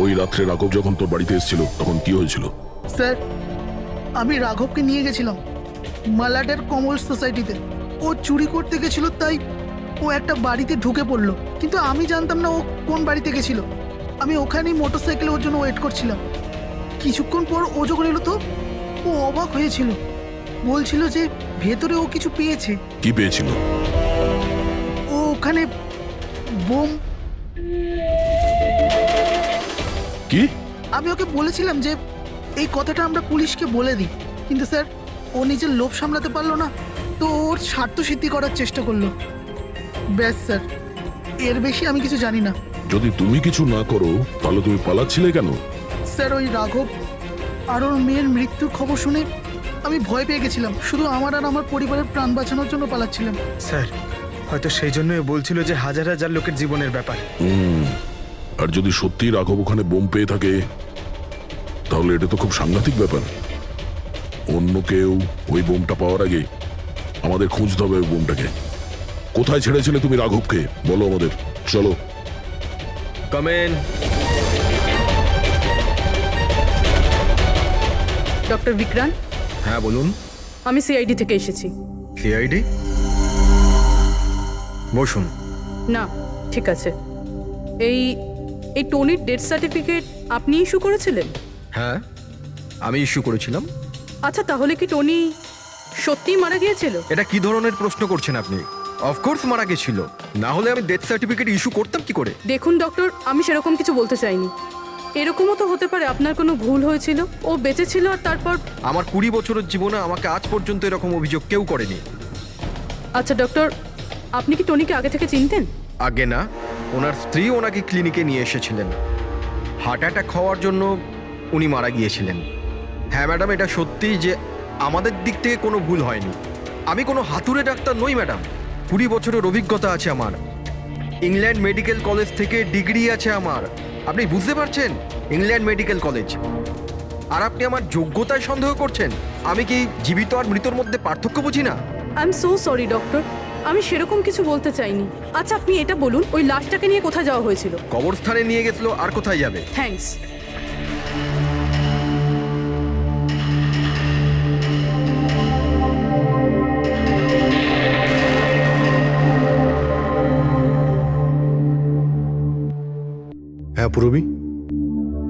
ওই রাত্রে রাঘব যখন তোর বাড়িতে এসেছিল তখন কি হয়েছিল? স্যার, আমি রাঘবকে নিয়ে গেছিলাম মালাডের কমল সোসাইটিতে। ও চুরি করতে গেছিল, তাই ও একটা বাড়িতে ঢুকে পড়লো, কিন্তু আমি জানতাম না ও কোন বাড়িতে গেছিল। আমি ওখানেই মোটরসাইকেলে ওর জন্য ওয়েট করছিলাম। কিছুক্ষণ পর ও যখন এলো তো ও অবাক হয়েছিল, বলছিল যে ভেতরে ও কিছু পেয়েছে। কি পেয়েছিল? ও ওখানে বোম। কি? আমি ওকে বলেছিলাম যে এই কথাটা আমরা পুলিশকে বলে দিই, কিন্তু স্যার ও নিজের লোভ সামলাতে পারলো না, তো ওর স্বার্থ সিদ্ধি করার চেষ্টা করলো। ব্যাস স্যার, এর বেশি আমি কিছু জানি না। যদি তুমি কিছু না করো তাহলে তুমি পালাচ্ছিলে কেন? স্যার ওই রাঘব আর ওর মেয়ের মৃত্যুর খবর শুনে আমি ভয় পেয়ে গেছিলাম, শুধু আমার আর আমার পরিবারের প্রাণ বাঁচানোর জন্য পালাচ্ছিলাম। স্যার হয়তো সেই জন্যই বলছিল যে হাজার হাজার লোকের জীবনের ব্যাপার। আর যদি সত্যি রাঘব ওখানে বোম পেয়ে থাকে তাহলে এটা তো খুব সাংঘাতিক ব্যাপার। অন্য কেউ ওই বোমটা পাওয়ার আগে আমাদের খুঁজতে হবে ওই বোমটাকে। কোথায় ছেড়েছিলে তুমি রাঘবকে বলো আমাদের। চলো। কমেন। ডক্টর বিক্রান্ত। হ্যাঁ বলুন। আমি সিআইডি থেকে এসেছি। সিআইডি? বসুন। না ঠিক আছে, এই এই টনির ডেথ সার্টিফিকেট আপনি ইস্যু করেছিলেন? হ্যাঁ আমি ইস্যু করেছিলাম। আচ্ছা তাহলে কি টনি সত্যিই মারা গিয়েছিল? এটা কি ধরনের প্রশ্ন করছেন আপনি? অফকোর্স মারা গেছিল, না হলে আমি ডেথ সার্টিফিকেট ইস্যু করতাম কি করে? দেখুন ডক্টর, আমি সেরকম কিছু বলতে চাইনি। এরকমও তো হতে পারে আপনার কোনো ভুল হয়েছিল, ও বেঁচে ছিল আর তারপর। আমার 20 বছরের জীবনে আমাকে আজ পর্যন্ত এরকম অভিযোগ কেউ করেনি। আচ্ছা ডক্টর, আপনি কি টনিকে আগে থেকে চিনতেন? আগে না, ওনার স্ত্রী ওনাকে ক্লিনিকে নিয়ে এসেছিলেন। হার্ট অ্যাটাক হওয়ার জন্য উনি মারা গিয়েছিলেন। হ্যাঁ ম্যাডাম, এটা সত্যি যে আমাদের দিক থেকে কোনো ভুল হয়নি। আমি কোনো হাতুড়ে ডাক্তার নই ম্যাডাম। 20 বছরের অভিজ্ঞতা আছে আমার। ইংল্যান্ড মেডিকেল কলেজ থেকে ডিগ্রি আছে আমার। আপনি বুঝতে পারছেন? England medical college. আর আপনি আমার যোগ্যতায় সন্দেহ করছেন? আমি কি জীবিত আর মৃতর মধ্যে পার্থক্য বুঝি না? I am so sorry doctor, আমি সেরকম কিছু বলতে চাইনি। আচ্ছা আপনি এটা বলুন, ওই লাশটাকে নিয়ে কোথায় যাওয়া হয়েছিল? কবরস্থানে নিয়ে গেছিল, আর কোথায় যাবে? থ্যাঙ্কস। হ্যাঁ পূরবী,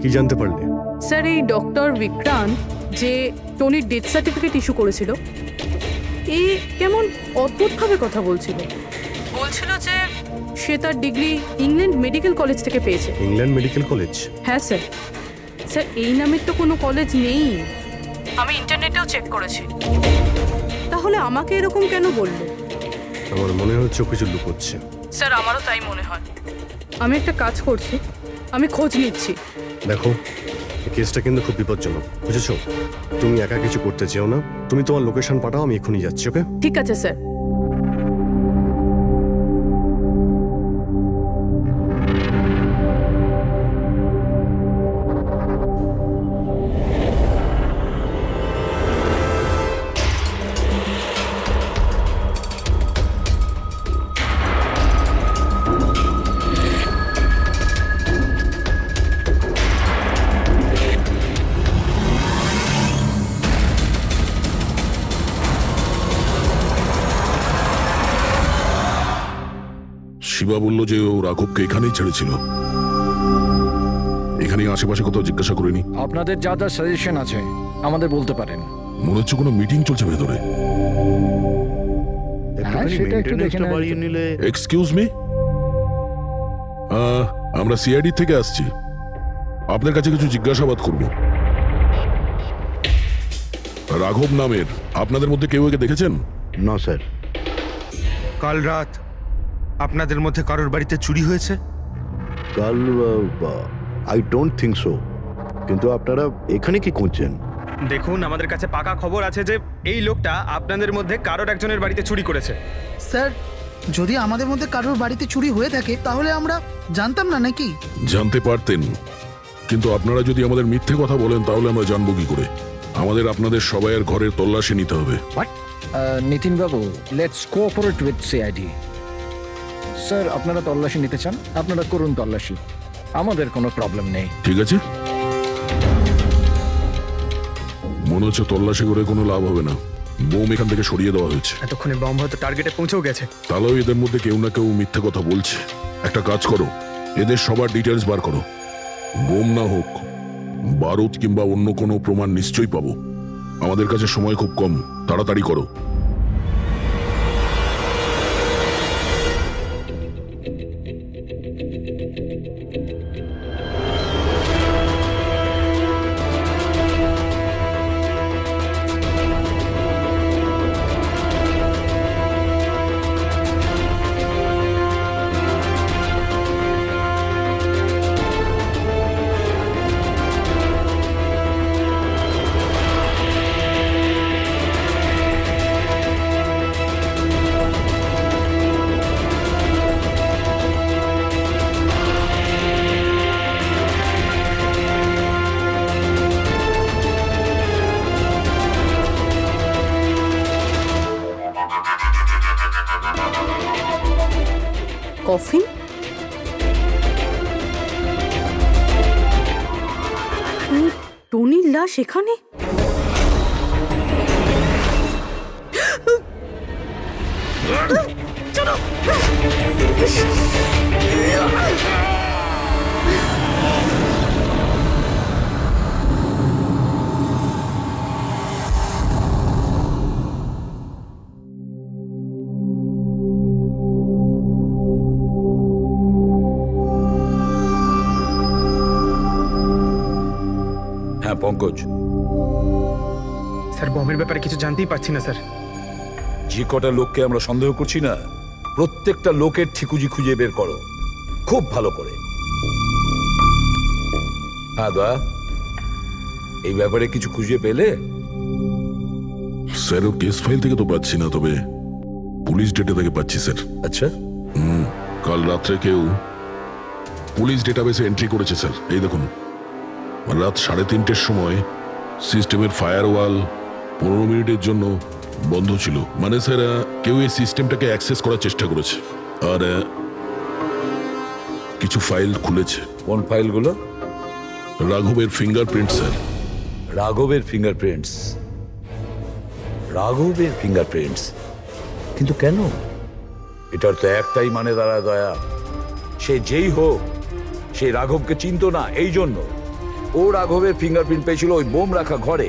কি জানতে পারলে? স্যার এই ডক্টর বিক্রান্ত যে টনির ডেথ সার্টিফিকেট ইস্যু করেছিল, এ কেমন অদ্ভুতভাবে কথা বলছিল। বলছিল যে সে তার ডিগ্রি ইংল্যান্ড মেডিকেল কলেজ থেকে পেয়েছে। England medical college? হ্যাঁ স্যার। স্যার এই নামের তো কোনো কলেজ নেই, আমি ইন্টারনেটেও চেক করেছি। তাহলে আমাকে এরকম কেন বললো? আমার মনে হচ্ছে ও কিছু লুকোচ্ছে। স্যার আমারও তাই মনে হয়। আমি একটা কাজ করছি, আমি খোঁজ নিচ্ছি। দেখো, এই কেসটা কিন্তু খুব বিপজ্জনক, বুঝেছো? তুমি একা কিছু করতে চেও না। তুমি তোমার লোকেশন পাঠাও, আমি এখনই যাচ্ছি। ওকে? ঠিক আছে স্যার। শিবা বলল যে ও রাঘবকে এখানেই ছেড়েছিল। এখানে আশেপাশে কোথাও জিজ্ঞাসা করিনি? আপনাদের যা যা সাজেশন আছে আমাদের বলতে পারেন। মনে হচ্ছে কোনো মিটিং চলছে ভেতরে। সেটা একটু দেখে নেওয়া বাড়িয়ে নিলে। এক্সকিউজ মি, আমরা সিআইডি থেকে আসছি, আপনার কাছে কিছু জিজ্ঞাসাবাদ করব। রাঘব নামের আপনাদের মধ্যে কেউ একে দেখেছেন? না স্যার। কাল রাত আপনাদের মধ্যে কারোর বাড়িতে চুরি হয়েছে? কাল আই ডোন্ট থিঙ্ক সো। কিন্তু আপনারা এখানে কি খুঁজছেন? দেখুন, আমাদের কাছে পাকা খবর আছে যে এই লোকটা আপনাদের মধ্যে কারোর একজনের বাড়িতে চুরি করেছে। স্যার, যদি আমাদের মধ্যে কারোর বাড়িতে চুরি হয়ে থাকে তাহলে আমরা জানতাম না নাকি? জানতে পারতেন, কিন্তু আপনারা যদি আমাদের মিথ্যে কথা বলেন তাহলে আমরা জানবো কি করে? আমাদের আপনাদের সবাইয়ের ঘরের তল্লাশি নিতে হবে। নিতিন বাবু, let's cooperate with CID. Sir আপনারা তল্লাশি নিতে চান, আপনারা করুন তল্লাশি, আমাদের কোনো প্রবলেম নেই। ঠিক আছে, মনে হচ্ছে তল্লাশি করে কোনো লাভ হবে না। বোম এখান থেকে সরিয়ে দেওয়া হয়েছে। এতক্ষণে বম হয়তো টার্গেটে পৌঁছেও গেছে। তাহলেও এদের মধ্যে কেউ না কেউ মিথ্যে কথা বলছে। একটা কাজ করো, এদের সবার ডিটেলস বার করো। বোম না হোক, বারুদ কিংবা অন্য কোনো প্রমাণ নিশ্চয়ই পাবো। আমাদের কাছে সময় খুব কম, তাড়াতাড়ি করো। কফিন? টনির লাশ এখানে? হ্যাঁ পঙ্কজ, স্যার বমের ব্যাপারে কিছু জানতেই পারছি না স্যার। যে কটা লোককে আমরা সন্দেহ করছি না, প্রত্যেকটা লোকের ঠিকুজি খুঁজে বের করো খুব ভালো করে। হ্যাঁ দয়া, এই ব্যাপারে কিছু খুঁজে পেলে? স্যার ও কেস ফাইল থেকে তো পাচ্ছি না, তবে পুলিশ ডেটা থেকে পাচ্ছি স্যার। আচ্ছা, কাল রাত্রে কেউ পুলিশ ডেটাবেসে এন্ট্রি করেছে স্যার। এই দেখুন, রাত 3:30-র সময় সিস্টেমের ফায়ারওয়াল 15 মিনিটের জন্য বন্ধ ছিল। মানে স্যার কেউ এই সিস্টেমটাকে অ্যাক্সেস করার চেষ্টা করেছে আর কিছু ফাইল খুলেছে। কোন ফাইলগুলো? রাঘবের ফিঙ্গারপ্রিন্ট স্যার। রাঘবের ফিঙ্গারপ্রিন্টস? রাঘবের ফিঙ্গারপ্রিন্টস? কিন্তু কেন? এটার তো একটাই মানে দাঁড়ায় দয়া, সে যেই হোক সে রাঘবকে চিনতো না, এই জন্য ও রাঘবের ফিঙ্গারপ্রিন্ট পেয়েছিল ওই বোম রাখা ঘরে।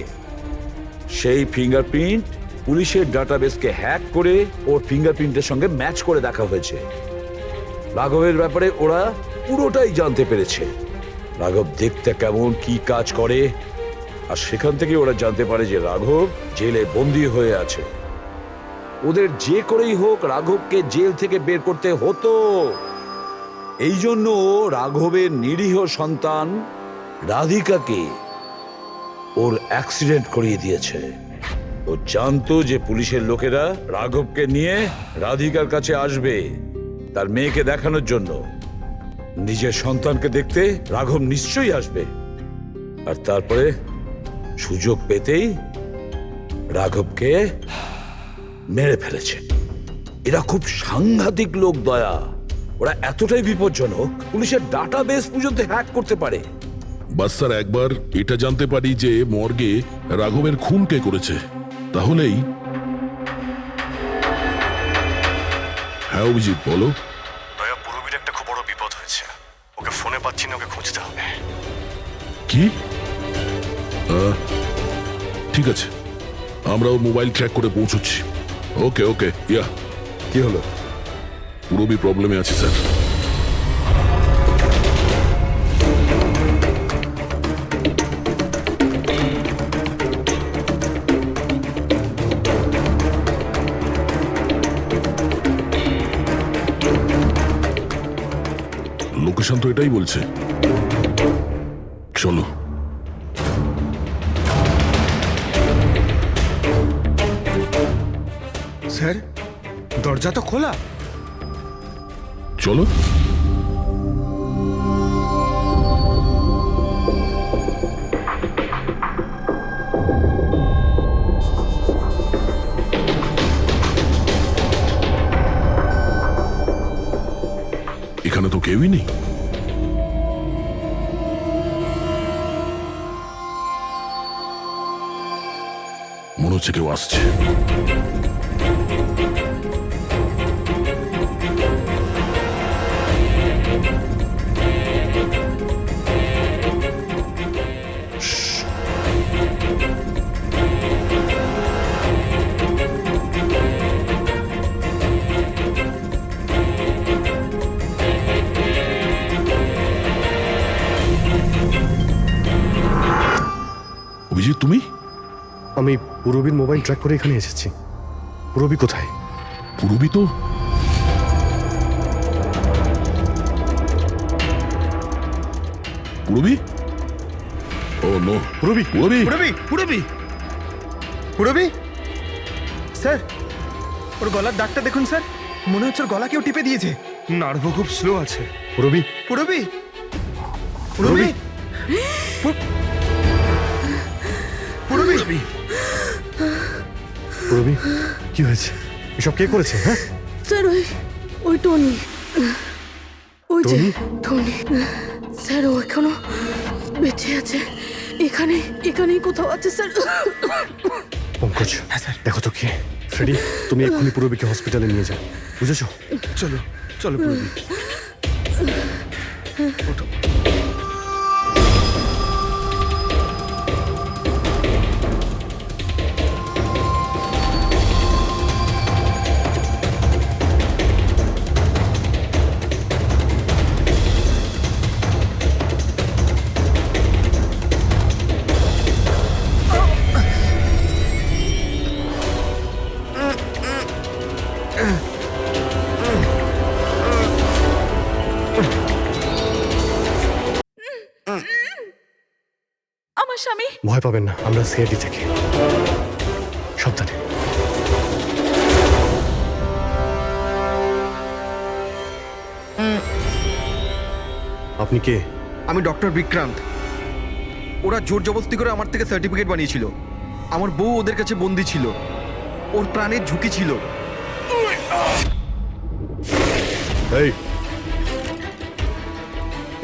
সেই ফিঙ্গারপ্রিন্ট পুলিশের ডাটাবেসকে হ্যাক করে ওর ফিঙ্গারপ্রিন্টের সঙ্গে ম্যাচ করে দেখা হয়েছে। রাঘবের ব্যাপারে ওরা পুরোটাই জানতে পেরেছে, রাঘব দেখতে কেমন, কি কাজ করে, আর সেখান থেকে ওরা জানতে পারে যে রাঘব জেলে বন্দী হয়ে আছে। ওদের যে করেই হোক রাঘবকে জেল থেকে বের করতে হতো। এই জন্য রাঘবের নিরীহ সন্তান রাধিকাকে ওর অ্যাক্সিডেন্ট করিয়ে দিয়েছে। ও জানতো যে পুলিশের লোকেরা রাঘবকে নিয়ে রাধিকার কাছে আসবে তার মেয়েকে দেখানোর জন্য। নিজের সন্তানকে দেখতে রাঘব নিশ্চয়ই আসবে, আর তারপরে সুযোগ পেতেই রাঘবকে মেরে ফেলেছে। এরা খুব সাংঘাতিক লোক দয়া, ওরা এতটাই বিপজ্জনক পুলিশের ডাটাবেস পর্যন্ত হ্যাক করতে পারে। বাস স্যার একবার এটা জানতে পারি যে মর্গে রাঘবের খুন কে করেছে, তাহলেই। হ্যাঁ অভিজিৎ বলো। দয়া, পুরবীর একটা খুব বড় বিপদ হয়েছে, ওকে ফোনে পাচ্ছি না, ওকে খুঁজতে হবে। কি? ঠিক আছে, আমরা ওর মোবাইল ট্র্যাক করে পৌঁছচ্ছি। ওকে ওকে। ইয়া, কি হলো? পুরবী প্রবলেমে আছে স্যার। লোকেশন তো এটাই বলছে, চলো। স্যার দরজা তো খোলা। চলো। এখানে তো কেউই নেই। মনে হচ্ছে কেউ আসছে। অভিজিৎ তুমি? আমি পুরবীর মোবাইল ট্র্যাক করে এখানে এসেছি। পুরবী কোথায়? পুরবী তো পুরবী? ও নো, পুরবী পুরবী পুরবী পুরবী পুরবী স্যার, ওর গলার দাগটা দেখুন স্যার, মনে হচ্ছে ওর গলা কেউ টিপে দিয়েছে। নার্ভও খুব স্লো আছে। পুরবী পুরবী পুরবী পুরবী পুরবী কি হয়েছে? এসব কে করেছে? হ্যাঁ স্যার ওই টনি। ওই যে টনি স্যার, ও এখনো বেঁচে আছে। এখানেই কোথাও আছে স্যার। পঙ্কজ, দেখো তো কি। ফ্রেডি, তুমি এক্ষুনি পূরবীকে হসপিটালে নিয়ে যাও, বুঝেছো? চলো চলো পূরবী। আমার স্বামী। ভয় পাবেন না, আমরা সিআইডি থেকে। সাবধানে। আপনি কে? আমি ডক্টর বিক্রান্ত। ওরা জোর জবরদস্তি করে আমার থেকে সার্টিফিকেট বানিয়েছিল। আমার বউ ওদের কাছে বন্দি ছিল, ওর প্রাণের ঝুঁকি ছিল। এই,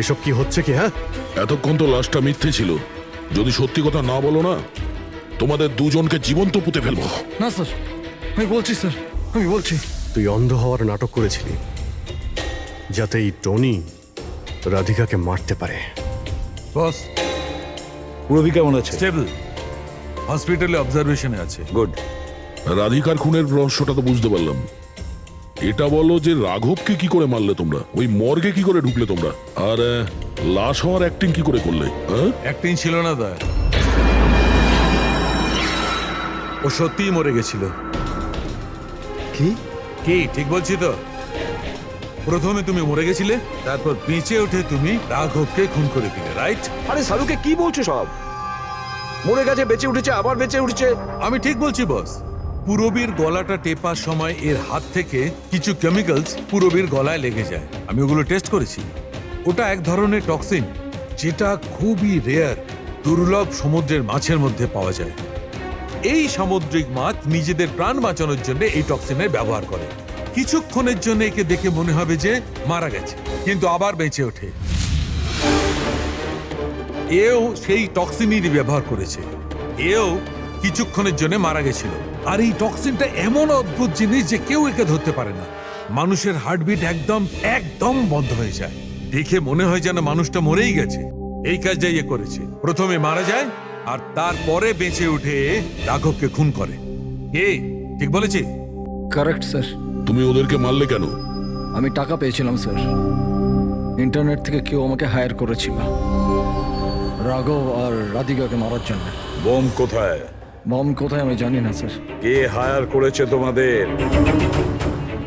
এসব কি হচ্ছে কি? হ্যাঁ, এতক্ষণ তো লাশটা মিথ্যে ছিল। যদি সত্যি কথা না বলো না, তোমাদের দুজনকে জীবন্ত পুঁতে ফেলবো। না স্যার, আমি বলছি স্যার, আমি বলছি। তুই অন্ধ হওয়ার নাটক করেছিলি যাতে এই টনি রাধিকাকে মারতে পারে। বস, পূরবী কেমন আছে? স্টেবল, হসপিটালে অবজারভেশনে আছে। গুড। রাধিকার খুনের রহস্যটা তো বুঝতে পারলাম। এটা বলো যে রাঘবকে কি করে মারলে তোমরা? ওই মর্গে কি করে ঢুকলে তোমরা? আর লাশ হওয়ার অ্যাক্টিং কি করে করলে? অ্যাক্টিং ছিল না দা, ও সত্যিই মরে গেছিল। কি কি ঠিক বলছি তো? প্রথমে তুমি মরে গেছিলে, তারপর বেঁচে উঠে তুমি রাঘবকে খুন করে দিলে, রাইট? আরে সালুকে কি বলছো সব? মরে গেছে, বেঁচে উঠেছে, আবার বেঁচে উঠেছে। আমি ঠিক বলছি বস। পূরবীর গলাটা টেপার সময় এর হাত থেকে কিছু কেমিক্যালস পূরবীর গলায় লেগে যায়। আমি ওগুলো টেস্ট করেছি। ওটা এক ধরনের টক্সিন, যেটা খুবই রেয়ার, দুর্লভ সমুদ্রের মাছের মধ্যে পাওয়া যায়। এই সামুদ্রিক মাছ নিজেদের প্রাণ বাঁচানোর জন্য এই টক্সিনের ব্যবহার করে। কিছুক্ষণের জন্য একে দেখে মনে হবে যে মারা গেছে, কিন্তু আবার বেঁচে ওঠে। এও সেই টক্সিনই ব্যবহার করেছে। এও কিছুক্ষণের জন্য মারা গেছিল। আর এই টক্সিনটা এমন অদ্ভুত জিনিস যে কেউ একে ধরতে পারে না। মানুষের হার্টবিট একদম বন্ধ হয়ে যায়। দেখে মনে হয় যেন মানুষটা মরেই গেছে। এই কাজটাই এ করেছে। প্রথমে মারা যায় আর তারপরে বেঁচে উঠে রাঘবকে খুন করে। ঠিক বলেছি? Correct sir. তুমি ওদেরকে মারলে কেন? আমি টাকা পেয়েছিলাম স্যার। ইন্টারনেট থেকে কেউ আমাকে হায়ার করেছিল রাঘব আর রাধিকাকে মারার জন্য। বম কোথায়? বম কোথায় আমি জানি না স্যার। কে হায়ার করেছে তোমাদের?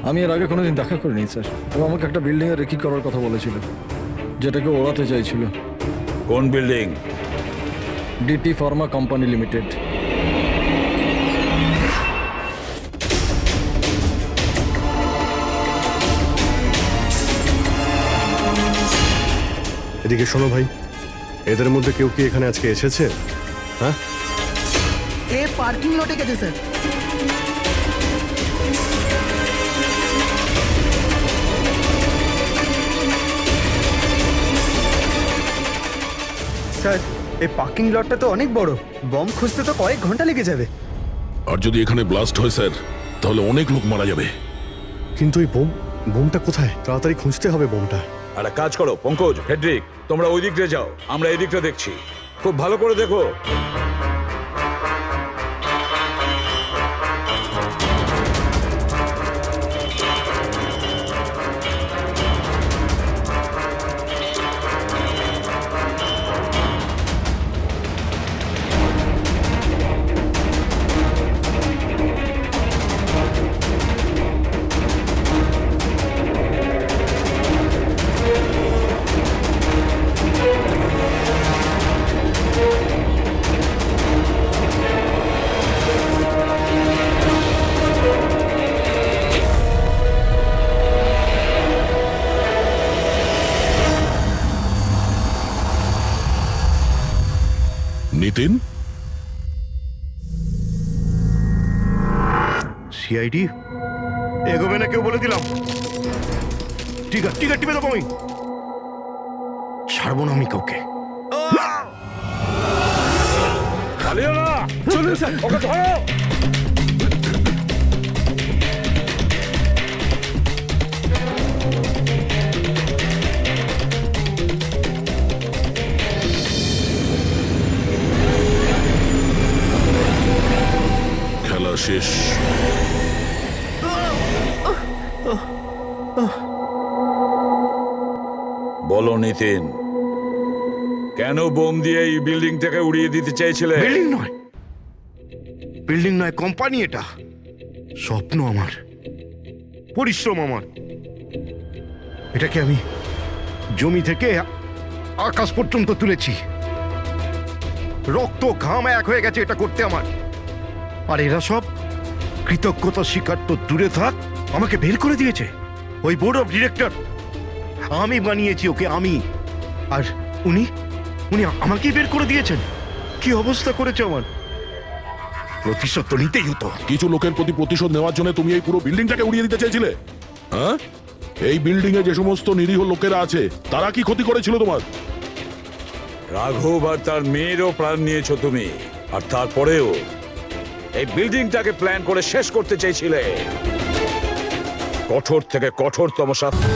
আমি এর আগে কোনোদিন দেখা করিনি স্যার। ও আমাকে একটা বিল্ডিং এ রেকি করার কথা বলেছিল, যেটাকে ওড়াতে চাইছিল। কোন building? DT pharma company limited. এদিকে শোনো ভাই, এদের মধ্যে কেউ কি এখানে আজকে এসেছে? হ্যাঁ, এ পার্কিং লটে গেছে স্যার। স্যার, এই পার্কিং লটটা তো অনেক বড়। বম খুঁজতে তো কয়েক ঘন্টা লেগে যাবে। আর যদি এখানে ব্লাস্ট হয় স্যার, তাহলে অনেক লোক মারা যাবে। কিন্তু এই বোমটা কোথায়? তাড়াতাড়ি খুঁজতে হবে বোমটা। একটা কাজ করো পঙ্কজ, হেড্রিক, তোমরা ওই দিকটা যাও, আমরা এই দিকটা দেখছি। খুব ভালো করে দেখো। নিতিন, সিআইডি এগোবে না কেউ বলে দিলাম। ট্রিগার টিপে দেবো আমি। ছাড়বো না আমি কাউকে। পালিও না, চলুন স্যার, ওকে ধরো। খেলা শেষ। বলো নিতিন, কেন বোম দিয়ে এই বিল্ডিংটাকে উড়িয়ে দিতে চাইছিলে? বিল্ডিং নয়, কোম্পানি এটা। স্বপ্ন আমার, পরিশ্রম আমার। এটাকে আমি জমি থেকে আকাশ পর্যন্ত তুলেছি। রক্ত ঘাম এক হয়ে গেছে এটা করতে আমার। আর এরা সব কৃতজ্ঞতা স্বীকার তো দূরে থাক, আমাকে বের করে দিয়েছে। ওই বোর্ড অফ ডিরেক্টর, আমি বানিয়েছি ওকে, আমি। আর উনি আমাকেই বের করে দিয়েছেন। কি অবস্থা করেছে আমার। প্রতিশোধ তো নিতেই হতো। কিছু লোকের প্রতি প্রতিশোধ নেওয়ার জন্য তুমি এই পুরো বিল্ডিংটাকে উড়িয়ে দিতে চেয়েছিলে? হ্যাঁ, এই বিল্ডিং এ যে সমস্ত নিরীহ লোকেরা আছে তারা কি ক্ষতি করেছিল তোমার? রাঘব আর তার মেয়েরও প্রাণ নিয়েছো তুমি, আর তারপরেও এই বিল্ডিংটাকে প্ল্যান করে শেষ করতে চাইছিলে। কঠোর থেকে কঠোরতম শাস্তি।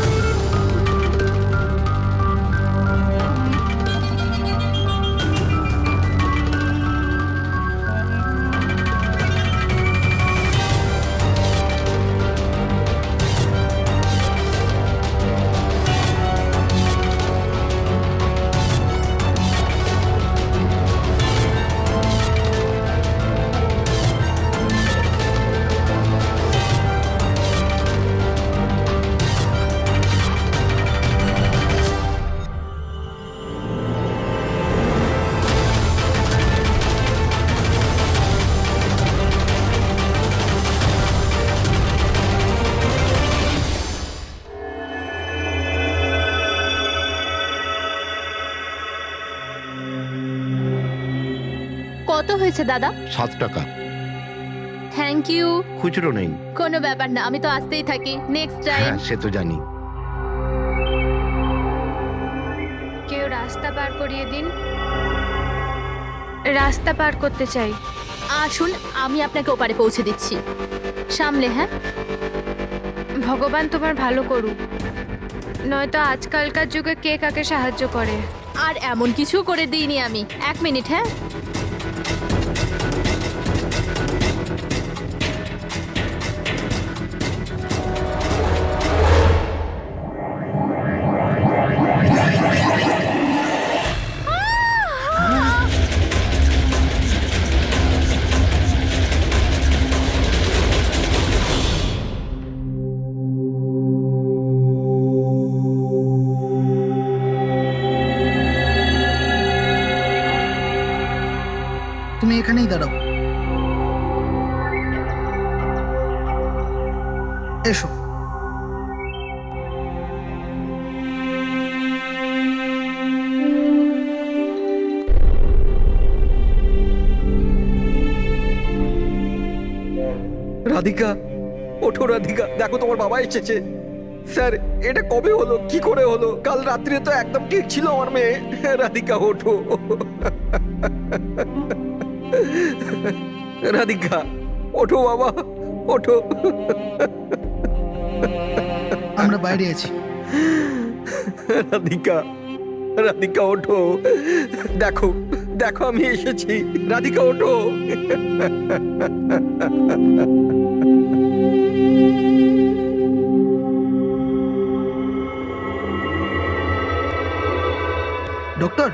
কত হয়েছে দাদা? 7 টাকা। Thank you. খুচরো নেই। কোনো ব্যাপার না, আমি তো আসতেই থাকি। Next time. হ্যাঁ, সে তো জানি। কেউ রাস্তা পার করিয়ে দিন, রাস্তা পার করতে চাই। আসুন, আমি আপনাকে ওপারে পৌঁছে দিচ্ছি। সামলে, হ্যাঁ? ভগবান তোমার ভালো করুক, নয়তো আজকালকার যুগে কে কাকে সাহায্য করে। আর এমন কিছু করে দিইনি আমি। 1 মিনিট, হ্যাঁ? তুমি এখানেই দাঁড়াও। এসো। রাধিকা, ওঠো রাধিকা, দেখো তোমার বাবা এসেছে। স্যার, এটা কবে হলো, কি করে হলো? কাল রাত্রে তো একদম ঠিক ছিল আমার মেয়ে। রাধিকা ওঠো। রাধিকা ওঠো বাবা, ওঠো। আমরা বাইরে আছি। রাধিকা, রাধিকা ওঠো। দেখো দেখো আমি এসেছি। রাধিকা ওঠো। ডক্টর,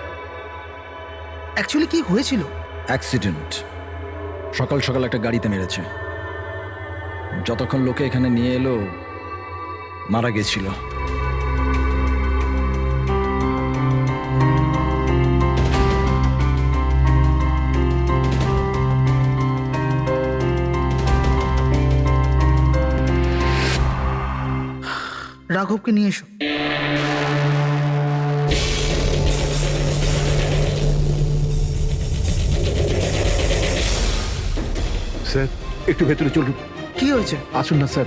অ্যাকচুয়ালি কি হয়েছিল? অ্যাক্সিডেন্ট। সকাল সকাল একটা গাড়িতে মেরেছে। যতক্ষণ লোকে এখানে নিয়ে এলো মারা গেছিল। রাঘবকে নিয়ে এসো। স্যার, একটু ভেতরে চলুন। কি হয়েছে? আসুন না স্যার।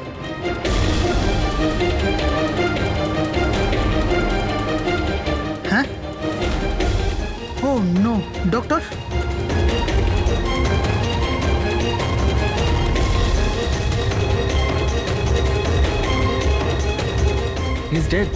He is dead.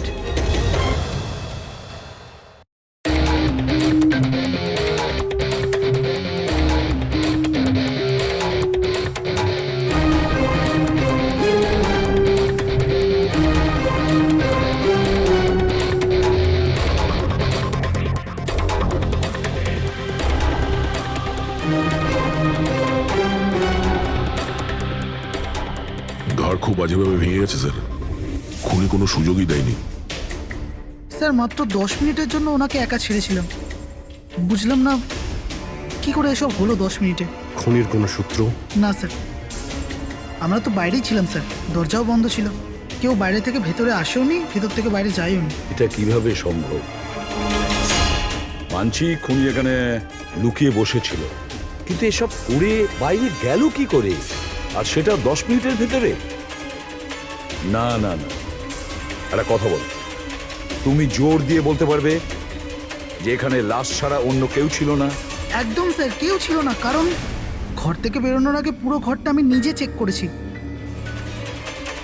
ঘর খুব বাজেভাবে ভেঙে গেছে স্যার। খুনি কোনো সুযোগই দেয়নি। স্যার মাত্র 10 মিনিটের জন্য ওনাকে একা ছেড়েছিলাম। বুঝলাম না কি করে এসব হলো 10 মিনিটে। খুনির কোনো সূত্র? না স্যার, আমরা তো বাইরেই ছিলাম স্যার, দরজাও বন্ধ ছিল। কেউ বাইরে থেকে ভেতরে আসেওনি, ভেতর থেকে বাইরে যায়ওনি। এটা কিভাবে সম্ভব? মানছি খুনি এখানে লুকিয়ে বসেছিল, কিন্তু এসব করে বাইরে গেল কি করে, আর সেটা 10 মিনিটের ভেতরে? না না না, একটা কথা বল, তুমি জোর দিয়ে বলতে পারবে যে এখানে লাশ ছাড়া অন্য কেউ ছিল না? একদম স্যার, কেউ ছিল না, কারণ ঘর থেকে বেরোনোর আগে পুরো ঘরটা আমি নিজে চেক করেছি।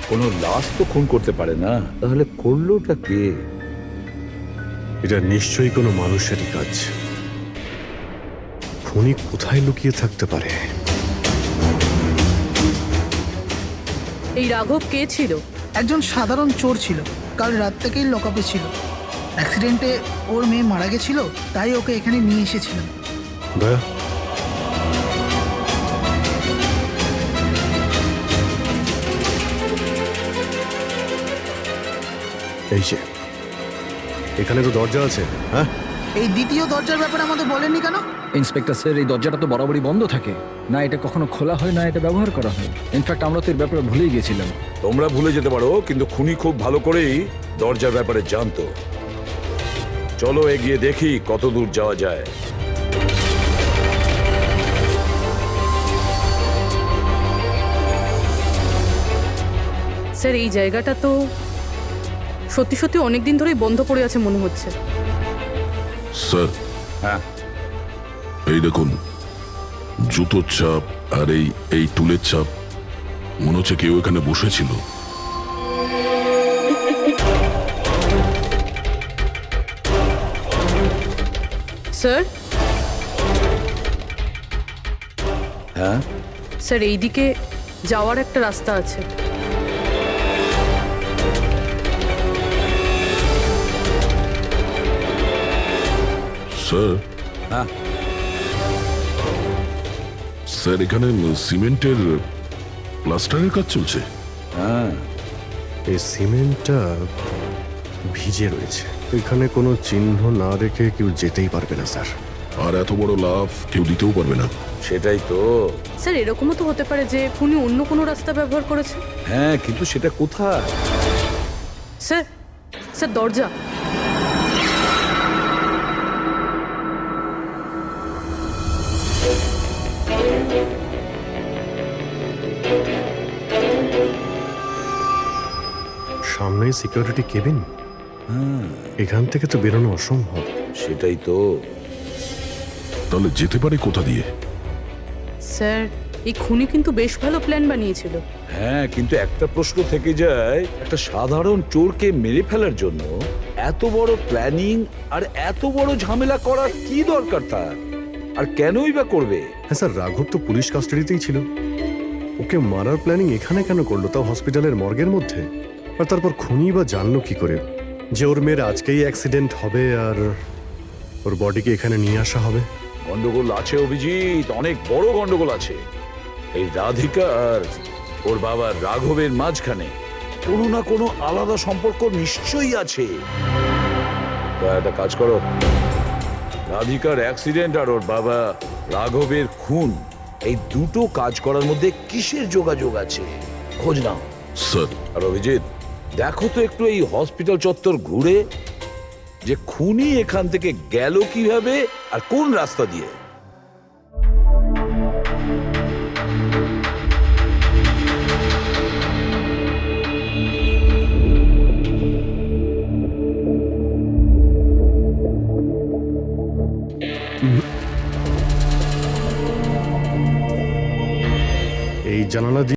কোনো লাশ তো খুন করতে পারে না, তাহলে করলোটা কে? এটা নিশ্চয়ই কোনো মানুষেরই কাজ। খুনি কোথায় লুকিয়ে থাকতে পারে? এই রাঘব কে ছিল? একজন সাধারণ চোর ছিল, কাল রাত থেকেই লকআপে ছিল। অ্যাক্সিডেন্টে ওর মেয়ে মারা গেছিল, তাই ওকে এখানে নিয়ে এসেছিলাম। দয়া, এই যে এখানে তো দরজা আছে। হ্যাঁ, এই দ্বিতীয় দরজার ব্যাপারে আমাদের বলেননি কেন? ইন্সপেক্টর স্যার, এই দরজাটা তো বরাবরই বন্ধ থাকে, না এটা কখনো খোলা হয় না এটা ব্যবহার করা হয়। ইনফ্যাক্ট আমরা তো এর ব্যাপারে ভুলেই গেছিলাম। তোমরা ভুলে যেতে পারো, কিন্তু খুনি খুব ভালো করেই দরজার ব্যাপারে জানতো। চলো এগিয়ে দেখি কত দূর যাওয়া যায়। স্যার এই জায়গাটা তো সত্যি সত্যি অনেক দিন ধরেই বন্ধ পড়ে আছে মনে হচ্ছে। স্যার, হ্যাঁ এই দেখুন, জুতোর ছাপ আর এই টুলের ছাপ, মনে হচ্ছে কেউ এখানে বসেছিল। স্যার, হ্যাঁ স্যার এইদিকে যাওয়ার একটা রাস্তা আছে। স্যার, হ্যাঁ স্যার এখানে সিমেন্টের প্লাস্টারের কাজ চলছে। হ্যাঁ, এই সিমেন্টটা ভিজে রয়েছে। এখানে কোনো চিহ্ন না রেখে কেউ যেতেই পারবে না স্যার। আর এত বড় লাভ কেউ দিতেও পারবে না। সেটাই তো। স্যার এরকমও তো হতে পারে যে উনি অন্য কোনো রাস্তা ব্যবহার করেছে। হ্যাঁ, কিন্তু সেটা কোথায়? স্যার, স্যার দরজা। সামনেই সিকিউরিটি কেবিন। এখান থেকে তো বেরোনো অসম্ভব। সেটাই তো। তাহলে যেতে পারে কোথা দিয়ে? স্যার এই খুনি কিন্তু বেশ ভালো প্ল্যান বানিয়েছিল। হ্যাঁ, কিন্তু একটা প্রশ্ন থেকে যায়, একটা সাধারণ চোরকে মেরে ফেলার জন্য এত বড় প্ল্যানিং আর এত বড় ঝামেলা করার কি দরকার তার? আর কেনই বা করবে? হ্যাঁ স্যার, রাঘব তো পুলিশ কাস্টাডিতেই ছিল। ওকে মারার প্ল্যানিং এখানে কেন করলো, তাও হসপিটালের মর্গের মধ্যে? আর তারপর খুনি বা জানলো কি করে যে ওর মেয়ের আজকেই অ্যাক্সিডেন্ট হবে আর ওর বডিকে এখানে নিয়ে আসা হবে? গন্ডগোল আছে অভিজিৎ, অনেক বড় গন্ডগোল আছে। এই রাধিকা আর ওর বাবা রাঘবের মাঝখানে কোনো না কোনো আলাদা সম্পর্ক নিশ্চয়ই আছে। তা একটা কাজ করো, রাধিকার অ্যাক্সিডেন্ট আর ওর বাবা রাঘবের খুন, এই দুটো কাজ করার মধ্যে কিসের যোগাযোগ আছে খোঁজ নাও। স্যার, আর অভিজিৎ দেখো তো একটু এই হসপিটাল চত্বর ঘুরে যে খুনি এখান থেকে গেল কিভাবে আর কোন রাস্তা দিয়ে। এই জানালা দিয়ে